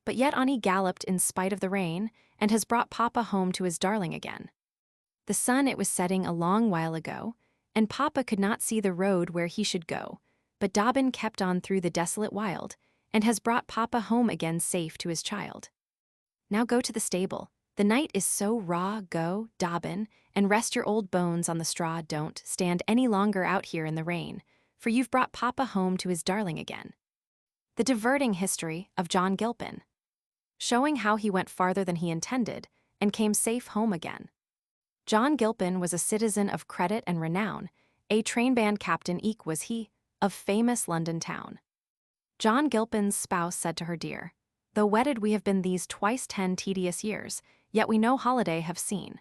but yet on he galloped in spite of the rain, and has brought Papa home to his darling again. The sun it was setting a long while ago, and Papa could not see the road where he should go, but Dobbin kept on through the desolate wild, and has brought Papa home again safe to his child. Now go to the stable, the night is so raw, go, Dobbin, and rest your old bones on the straw, don't stand any longer out here in the rain, for you've brought Papa home to his darling again. The Diverting History of John Gilpin, showing how he went farther than he intended, and came safe home again. John Gilpin was a citizen of credit and renown, a train band captain eke was he, of famous London town. John Gilpin's spouse said to her dear, though wedded we have been these twice 10 tedious years, yet we no holiday have seen.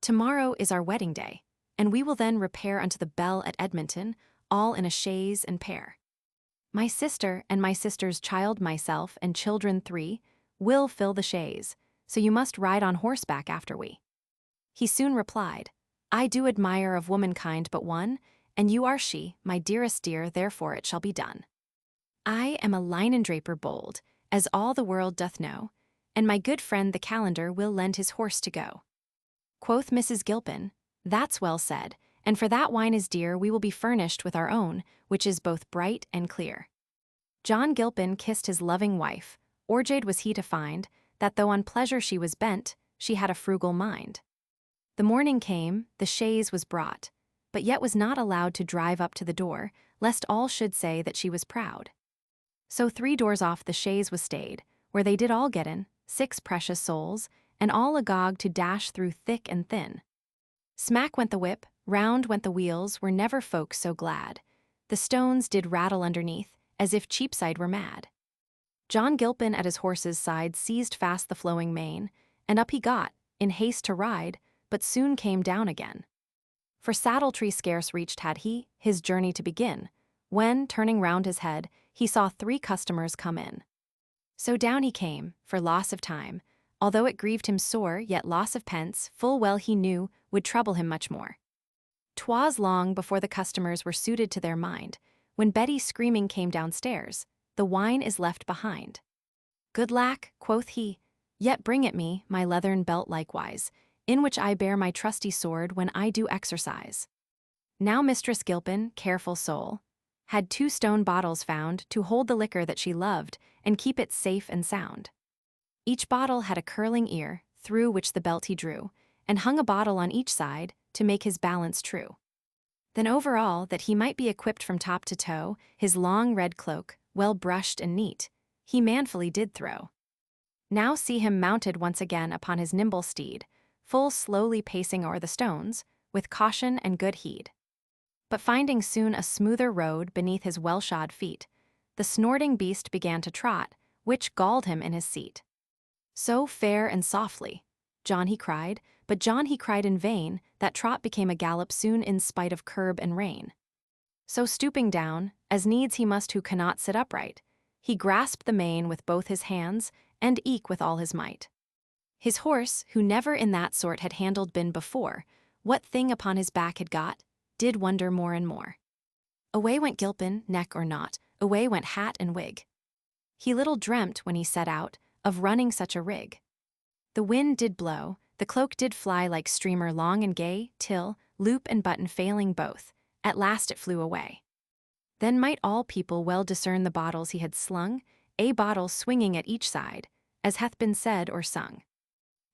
Tomorrow is our wedding day, and we will then repair unto the Bell at Edmonton, all in a chaise and pair. My sister and my sister's child, myself and children 3, will fill the chaise, so you must ride on horseback after we. He soon replied, I do admire of womankind but one, and you are she, my dearest dear, therefore it shall be done. I am a linen-draper bold, as all the world doth know, and my good friend the calendar will lend his horse to go. Quoth Mrs. Gilpin, that's well said, and for that wine is dear we will be furnished with our own, which is both bright and clear. John Gilpin kissed his loving wife, orjade was he to find, that though on pleasure she was bent, she had a frugal mind. The morning came, the chaise was brought, but yet was not allowed to drive up to the door, lest all should say that she was proud. So 3 doors off the chaise was stayed, where they did all get in, 6 precious souls, and all agog to dash through thick and thin. Smack went the whip, round went the wheels, were never folks so glad. The stones did rattle underneath, as if Cheapside were mad. John Gilpin at his horse's side seized fast the flowing mane, and up he got, in haste to ride, but soon came down again. For Saddle-tree scarce reached had he, his journey to begin, when, turning round his head, he saw 3 customers come in. So down he came, for loss of time, although it grieved him sore, yet loss of pence, full well he knew, would trouble him much more. 'Twas long before the customers were suited to their mind, when Betty screaming came downstairs, the wine is left behind. Good lack, quoth he, yet bring it me, my leathern belt likewise, in which I bear my trusty sword when I do exercise. Now Mistress Gilpin, careful soul, had 2 stone bottles found to hold the liquor that she loved and keep it safe and sound. Each bottle had a curling ear, through which the belt he drew, and hung a bottle on each side to make his balance true. Then over all, that he might be equipped from top to toe, his long red cloak, well brushed and neat, he manfully did throw. Now see him mounted once again upon his nimble steed, full slowly pacing o'er the stones, with caution and good heed. But finding soon a smoother road beneath his well-shod feet, the snorting beast began to trot, which galled him in his seat. So fair and softly, John he cried, but John he cried in vain, that trot became a gallop soon in spite of curb and rein. So stooping down, as needs he must who cannot sit upright, he grasped the mane with both his hands, and eke with all his might. His horse, who never in that sort had handled been before, what thing upon his back had got, did wonder more and more. Away went Gilpin, neck or not, away went hat and wig. He little dreamt, when he set out, of running such a rig. The wind did blow, the cloak did fly like streamer long and gay, till, loop and button failing both, at last it flew away. Then might all people well discern the bottles he had slung, a bottle swinging at each side, as hath been said or sung.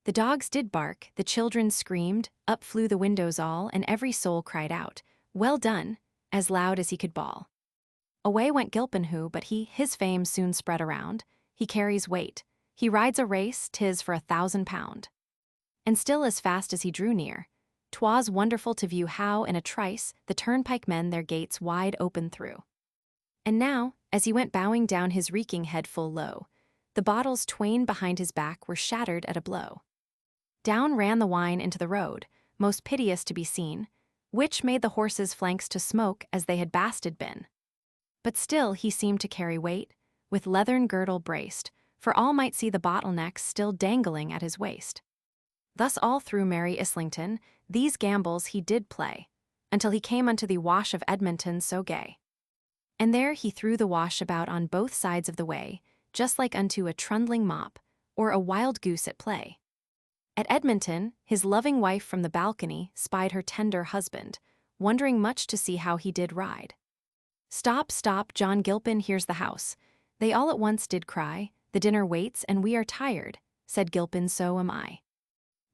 The dogs did bark, the children screamed, up flew the windows all, and every soul cried out, well done, as loud as he could bawl. Away went Gilpin who, but his fame soon spread around, he carries weight, he rides a race, 'tis for £1,000. And still as fast as he drew near, 'twas wonderful to view how in a trice the turnpike men their gates wide open threw. And now, as he went bowing down his reeking head full low, the bottles twain behind his back were shattered at a blow. Down ran the wine into the road, most piteous to be seen, which made the horses' flanks to smoke as they had basted been. But still he seemed to carry weight, with leathern girdle braced, for all might see the bottle necks still dangling at his waist. Thus all through merry Islington, these gambols he did play, until he came unto the wash of Edmonton so gay. And there he threw the wash about on both sides of the way, just like unto a trundling mop, or a wild goose at play. At Edmonton, his loving wife from the balcony spied her tender husband, wondering much to see how he did ride. Stop, stop, John Gilpin, here's the house. They all at once did cry, the dinner waits and we are tired, said Gilpin, so am I.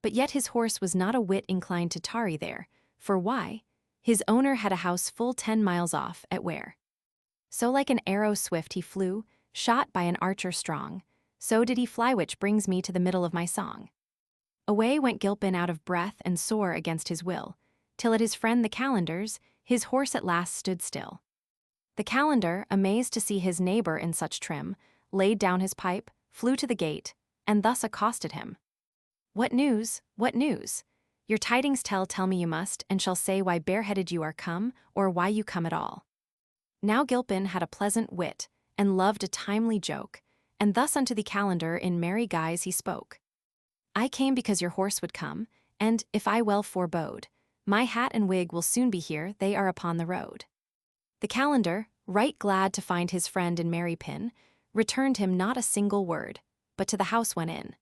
But yet his horse was not a whit inclined to tarry there, for why? His owner had a house full 10 miles off, at Weir. So like an arrow swift he flew, shot by an archer strong, so did he fly, which brings me to the middle of my song. Away went Gilpin out of breath and sore against his will, till at his friend the calendar's, his horse at last stood still. The calendar, amazed to see his neighbor in such trim, laid down his pipe, flew to the gate, and thus accosted him. What news, what news? Your tidings tell me you must, and shall say why bareheaded you are come, or why you come at all. Now Gilpin had a pleasant wit, and loved a timely joke, and thus unto the calendar in merry guise he spoke. I came because your horse would come, and, if I well forebode, my hat and wig will soon be here, they are upon the road. The calendar, right glad to find his friend in merry pin, returned him not a single word, but to the house went in.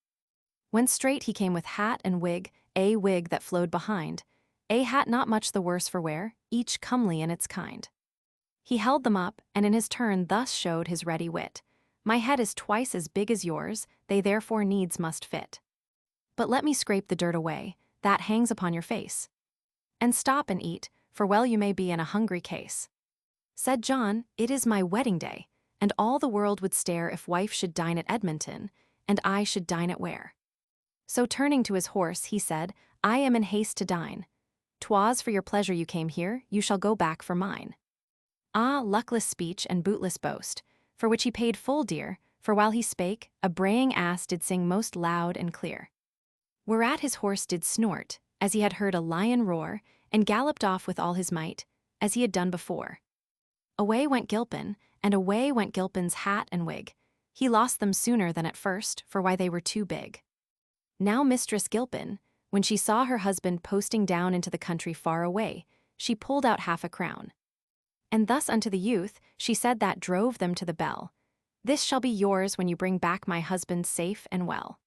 When straight he came with hat and wig, a wig that flowed behind, a hat not much the worse for wear, each comely in its kind. He held them up, and in his turn thus showed his ready wit. My head is twice as big as yours, they therefore needs must fit. But let me scrape the dirt away, that hangs upon your face. And stop and eat, for well you may be in a hungry case. Said John, it is my wedding day, and all the world would stare if wife should dine at Edmonton, and I should dine at Weir. So turning to his horse, he said, I am in haste to dine. 'Twas for your pleasure you came here, you shall go back for mine. Ah, luckless speech and bootless boast, for which he paid full dear, for while he spake, a braying ass did sing most loud and clear. Whereat his horse did snort, as he had heard a lion roar, and galloped off with all his might, as he had done before. Away went Gilpin, and away went Gilpin's hat and wig. He lost them sooner than at first, for why they were too big. Now Mistress Gilpin, when she saw her husband posting down into the country far away, she pulled out half a crown. And thus unto the youth she said that drove them to the bell, This shall be yours when you bring back my husband safe and well.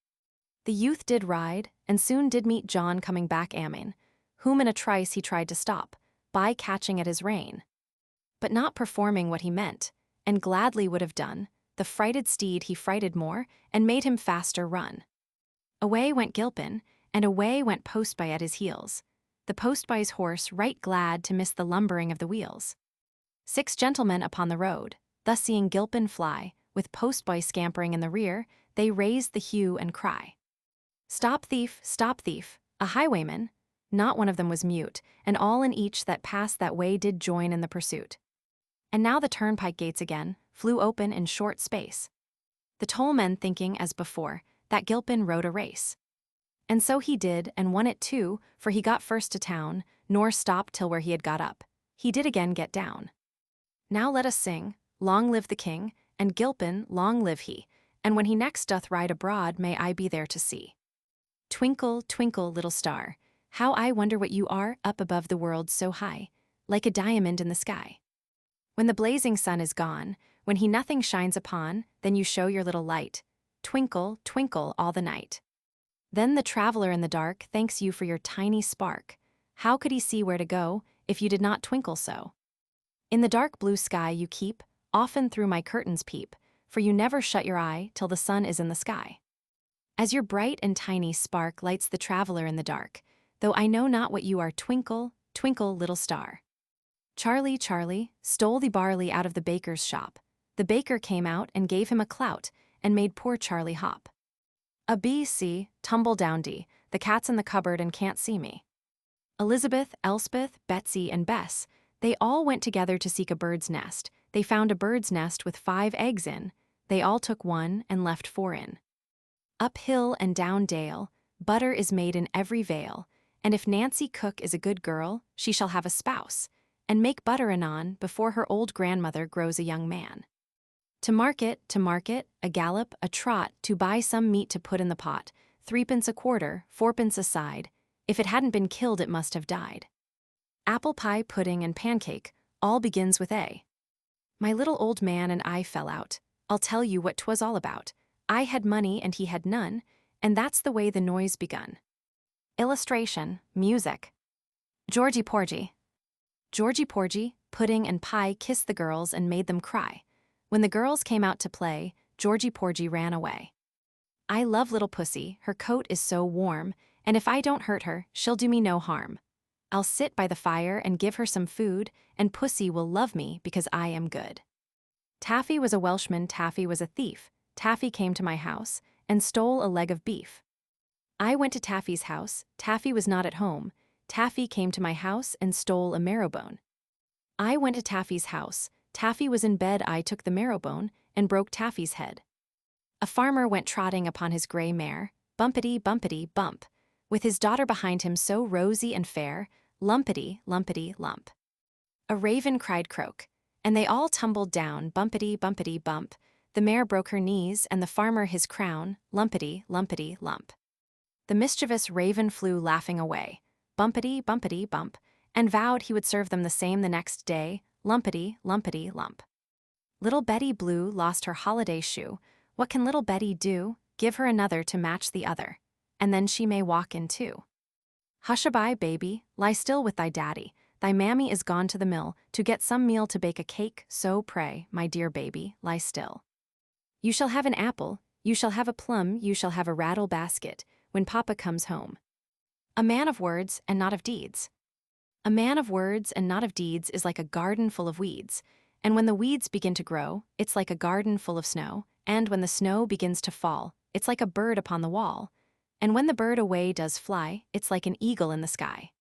The youth did ride, and soon did meet John coming back amain, whom in a trice he tried to stop, by catching at his rein. But not performing what he meant, and gladly would have done, the frighted steed he frighted more, and made him faster run. Away went Gilpin, and away went Postboy at his heels, the Postboy's horse right glad to miss the lumbering of the wheels. 6 gentlemen upon the road, thus seeing Gilpin fly, with Postboy scampering in the rear, they raised the hue and cry. Stop thief, a highwayman. Not one of them was mute, and all and each that passed that way did join in the pursuit. And now the turnpike gates again flew open in short space, the tollmen thinking, as before, that Gilpin rode a race. And so he did, and won it too, for he got first to town, nor stopped till where he had got up. He did again get down. Now let us sing, Long live the King, and Gilpin, long live he, and when he next doth ride abroad, may I be there to see. Twinkle, twinkle, little star, how I wonder what you are, up above the world so high, like a diamond in the sky. When the blazing sun is gone, when he nothing shines upon, then you show your little light. Twinkle, twinkle all the night. Then the traveler in the dark thanks you for your tiny spark. How could he see where to go, if you did not twinkle so? In the dark blue sky you keep, often through my curtains peep, for you never shut your eye till the sun is in the sky. As your bright and tiny spark lights the traveler in the dark, though I know not what you are, twinkle, twinkle, little star. Charlie, Charlie, stole the barley out of the baker's shop. The baker came out and gave him a clout, and made poor Charlie hop. A B.C., tumble down D, the cat's in the cupboard and can't see me. Elizabeth, Elspeth, Betsy, and Bess, they all went together to seek a bird's nest. They found a bird's nest with 5 eggs in. They all took 1 and left 4 in. Up hill and down dale, butter is made in every vale, and if Nancy Cook is a good girl, she shall have a spouse, and make butter anon before her old grandmother grows a young man. To market, a gallop, a trot, to buy some meat to put in the pot, 3 pence a quarter, 4 pence a side. If it hadn't been killed, it must have died. Apple pie, pudding, and pancake, all begins with A. My little old man and I fell out. I'll tell you what 'twas all about. I had money and he had none, and that's the way the noise begun. Illustration, music. Georgie Porgy. Georgie Porgy, pudding and pie kissed the girls and made them cry. When the girls came out to play, Georgie Porgy ran away. I love little pussy, her coat is so warm, and if I don't hurt her, she'll do me no harm. I'll sit by the fire and give her some food, and pussy will love me because I am good. Taffy was a Welshman, Taffy was a thief. Taffy came to my house and stole a leg of beef. I went to Taffy's house, Taffy was not at home. Taffy came to my house and stole a marrowbone. I went to Taffy's house, Taffy was in bed, I took the marrowbone and broke Taffy's head. A farmer went trotting upon his gray mare, bumpity, bumpity, bump, with his daughter behind him so rosy and fair, lumpity, lumpity, lump. A raven cried croak, and they all tumbled down, bumpity, bumpity, bump. The mare broke her knees and the farmer his crown, lumpity, lumpity, lump. The mischievous raven flew laughing away, bumpity, bumpity, bump, and vowed he would serve them the same the next day, lumpity, lumpity, lump. Little Betty Blue lost her holiday shoe. What can little Betty do? Give her another to match the other, and then she may walk in too. Hush-a-bye, baby, lie still with thy daddy. Thy mammy is gone to the mill to get some meal to bake a cake, so pray, my dear baby, lie still. You shall have an apple, you shall have a plum, you shall have a rattle basket when Papa comes home. A man of words and not of deeds. A man of words and not of deeds is like a garden full of weeds, and when the weeds begin to grow, it's like a garden full of snow, and when the snow begins to fall, it's like a bird upon the wall, and when the bird away does fly, it's like an eagle in the sky.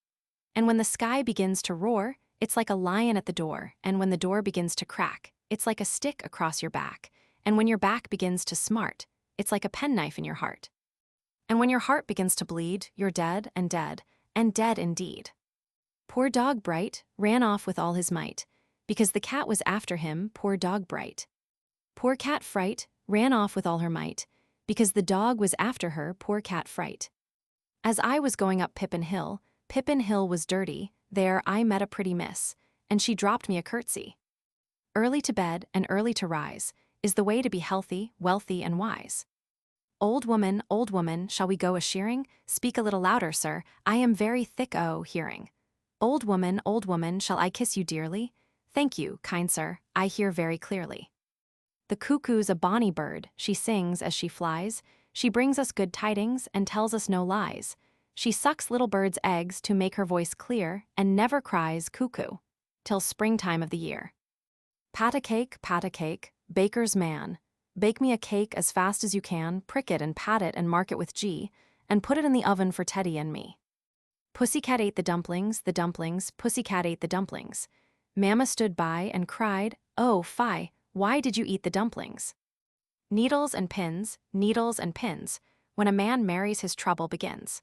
And when the sky begins to roar, it's like a lion at the door, and when the door begins to crack, it's like a stick across your back, and when your back begins to smart, it's like a penknife in your heart. And when your heart begins to bleed, you're dead and dead, and dead indeed. Poor dog Bright ran off with all his might, because the cat was after him, poor dog Bright. Poor cat Fright ran off with all her might, because the dog was after her, poor cat Fright. As I was going up Pippin Hill was dirty, there I met a pretty miss, and she dropped me a curtsy. Early to bed and early to rise is the way to be healthy, wealthy, and wise. Old woman, shall we go a-shearing? Speak a little louder, sir, I am very thick o' hearing. Old woman, shall I kiss you dearly? Thank you, kind sir, I hear very clearly. The cuckoo's a bonny bird, she sings as she flies, she brings us good tidings and tells us no lies. She sucks little birds' eggs to make her voice clear and never cries cuckoo till springtime of the year. Pat a cake, baker's man. Bake me a cake as fast as you can, prick it and pat it and mark it with G, and put it in the oven for Teddy and me. Pussycat ate the dumplings, Pussycat ate the dumplings. Mamma stood by and cried, oh, fie, why did you eat the dumplings? Needles and pins, when a man marries his trouble begins.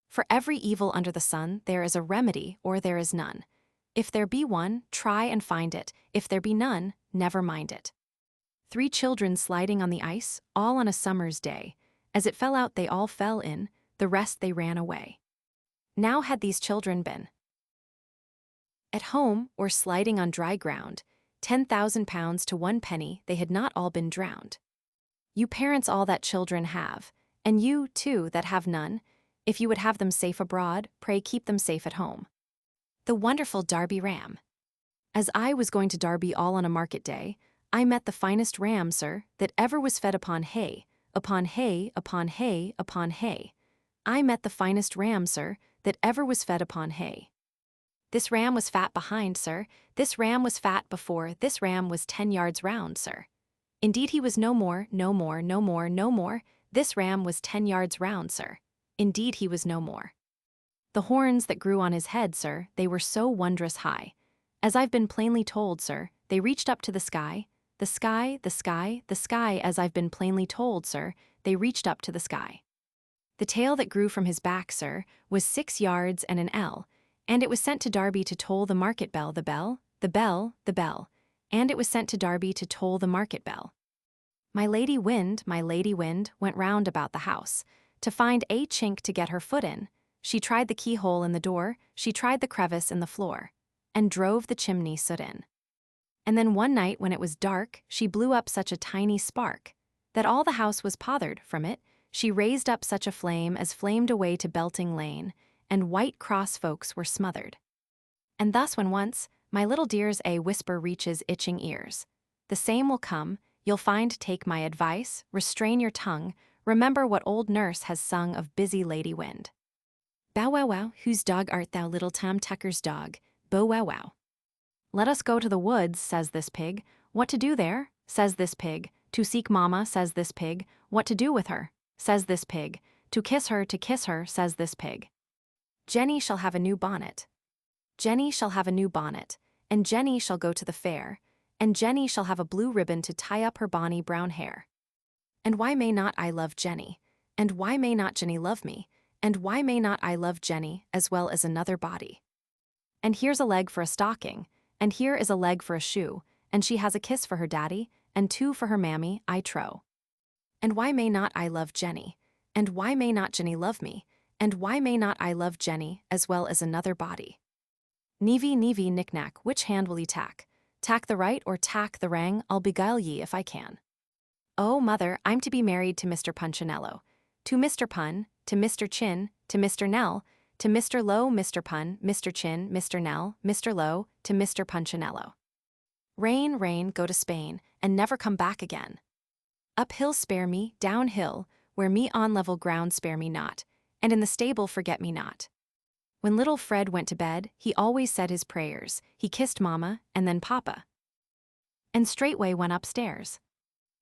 For every evil under the sun, there is a remedy or there is none. If there be one, try and find it. If there be none, never mind it. 3 children sliding on the ice, all on a summer's day. As it fell out they all fell in, the rest they ran away. Now had these children been at home or sliding on dry ground, 10,000 pounds to 1 penny, they had not all been drowned. You parents all that children have, and you, too, that have none, if you would have them safe abroad, pray keep them safe at home. The wonderful Derby ram. As I was going to Derby all on a market day, I met the finest ram, sir, that ever was fed upon hay, upon hay, upon hay, upon hay. I met the finest ram, sir, that ever was fed upon hay. This ram was fat behind, sir, this ram was fat before, this ram was 10 yards round, sir. Indeed he was no more, this ram was 10 yards round, sir. Indeed he was no more. The horns that grew on his head, sir, they were so wondrous high. As I've been plainly told, sir, they reached up to the sky, the sky, the sky, the sky, as I've been plainly told, sir, they reached up to the sky. The tail that grew from his back, sir, was 6 yards and an ell, and it was sent to Derby to toll the market bell, the bell, the bell, the bell, and it was sent to Derby to toll the market bell. My lady Wind, went round about the house, to find a chink to get her foot in. She tried the keyhole in the door, she tried the crevice in the floor, and drove the chimney soot in. And then one night when it was dark, she blew up such a tiny spark that all the house was pothered from it. She raised up such a flame as flamed away to Belting Lane, and White Cross folks were smothered. And thus when once, my little dears, a whisper reaches itching ears, the same will come, you'll find, take my advice, restrain your tongue, remember what old nurse has sung of busy Lady Wind. Bow wow wow, whose dog art thou, little Tom Tucker's dog? Bow wow wow. Let us go to the woods, says this pig. What to do there? Says this pig. To seek mamma, says this pig. What to do with her? Says this pig. To kiss her, says this pig. Jenny shall have a new bonnet. Jenny shall have a new bonnet, and Jenny shall go to the fair, and Jenny shall have a blue ribbon to tie up her bonny brown hair. And why may not I love Jenny? And why may not Jenny love me? And why may not I love Jenny as well as another body? And here's a leg for a stocking, and here is a leg for a shoe, and she has a kiss for her daddy, and two for her mammy, I trow. And why may not I love Jenny? And why may not Jenny love me? And why may not I love Jenny as well as another body? Neevy, neevy, knick-knack, which hand will ye tack? Tack the right or tack the wrang, I'll beguile ye if I can. Oh, mother, I'm to be married to Mr. Punchinello. To Mr. Pun, to Mr. Chin, to Mr. Nell, to Mr. Low, Mr. Pun, Mr. Chin, Mr. Nell, Mr. Low, to Mr. Punchinello. Rain, rain, go to Spain, and never come back again. Uphill spare me, downhill, where me on level ground spare me not, and in the stable forget me not. When little Fred went to bed, he always said his prayers, he kissed mamma, and then papa, and straightway went upstairs.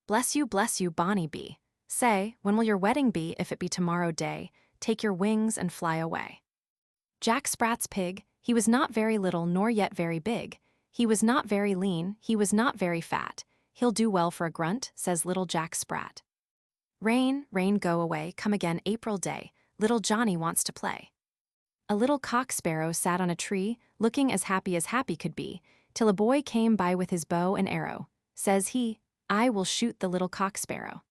Bless you, bonny bee. Say, when will your wedding be? If it be tomorrow day, take your wings and fly away. Jack Sprat's pig, he was not very little nor yet very big. He was not very lean, he was not very fat. He'll do well for a grunt, says little Jack Sprat. Rain, rain, go away, come again April day. Little Johnny wants to play. A little cock sparrow sat on a tree, looking as happy could be, till a boy came by with his bow and arrow. Says he, I will shoot the little cock sparrow.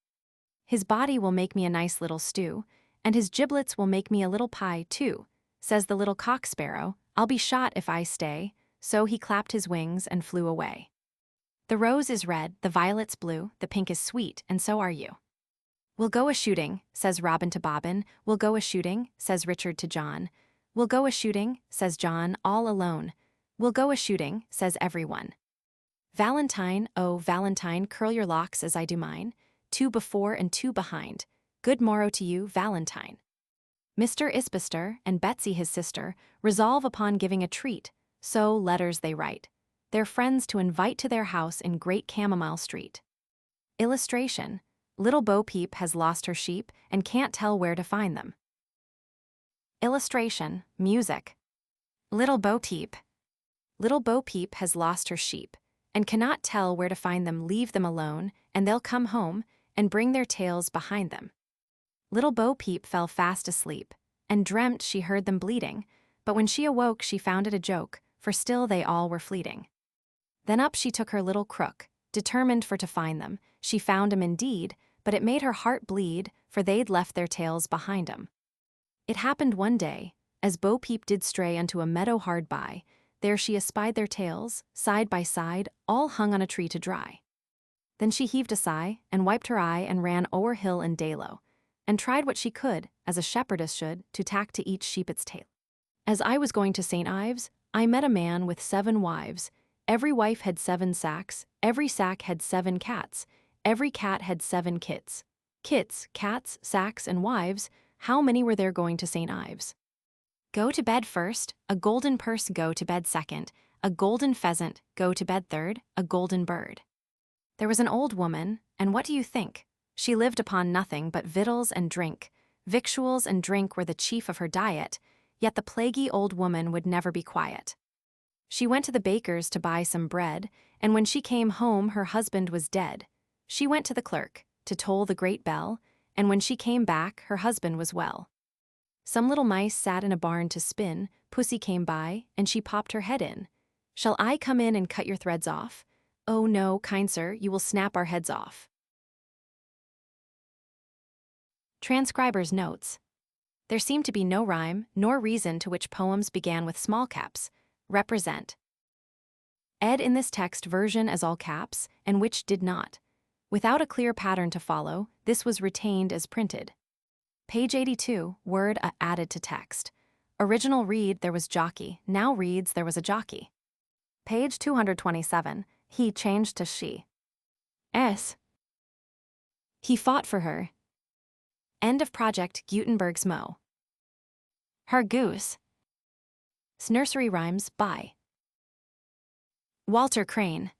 His body will make me a nice little stew, and his giblets will make me a little pie too. Says the little cock sparrow, I'll be shot if I stay. So he clapped his wings and flew away. The rose is red, the violet's blue, the pink is sweet, and so are you. We'll go a-shooting, says Robin to Bobbin. We'll go a-shooting, says Richard to John. We'll go a-shooting, says John, all alone. We'll go a-shooting, says everyone. Valentine, oh, Valentine, curl your locks as I do mine, two before and two behind. Good morrow to you, Valentine. Mr. Isbister and Betsy his sister resolve upon giving a treat, so letters they write, their friends to invite to their house in Great Camomile Street. Illustration: Little Bo-Peep has lost her sheep and can't tell where to find them. Illustration: Music. Little Bo-Peep. Little Bo-Peep has lost her sheep and cannot tell where to find them. Leave them alone, and they'll come home and bring their tails behind them. Little Bo-Peep fell fast asleep and dreamt she heard them bleating, but when she awoke she found it a joke, for still they all were fleeting. Then up she took her little crook, determined for to find them. She found 'em indeed, but it made her heart bleed, for they'd left their tails behind 'em. It happened one day, as Bo-Peep did stray unto a meadow hard by, there she espied their tails, side by side, all hung on a tree to dry. Then she heaved a sigh, and wiped her eye, and ran o'er hill and dalo, and tried what she could, as a shepherdess should, to tack to each sheep its tail. As I was going to St. Ives, I met a man with 7 wives. Every wife had 7 sacks, every sack had 7 cats, every cat had 7 kits. Kits, cats, sacks, and wives, how many were there going to St. Ives? Go to bed first, a golden purse go to bed second, a golden pheasant go to bed third, a golden bird. There was an old woman, and what do you think? She lived upon nothing but victuals and drink. Victuals and drink were the chief of her diet, yet the plaguey old woman would never be quiet. She went to the baker's to buy some bread, and when she came home her husband was dead. She went to the clerk to toll the great bell, and when she came back her husband was well. Some little mice sat in a barn to spin. Pussy came by, and she popped her head in. Shall I come in and cut your threads off? Oh no, kind sir, you will snap our heads off. Transcriber's notes. There seemed to be no rhyme nor reason to which poems began with small caps. Represent. Ed in this text version as all caps, and which did not. Without a clear pattern to follow, this was retained as printed. Page 82, word added to text. Original read there was jockey, now reads there was a jockey. Page 227, he changed to she. S. He fought for her. End of project Gutenberg's Mo. Her goose. Nursery rhymes by Walter Crane.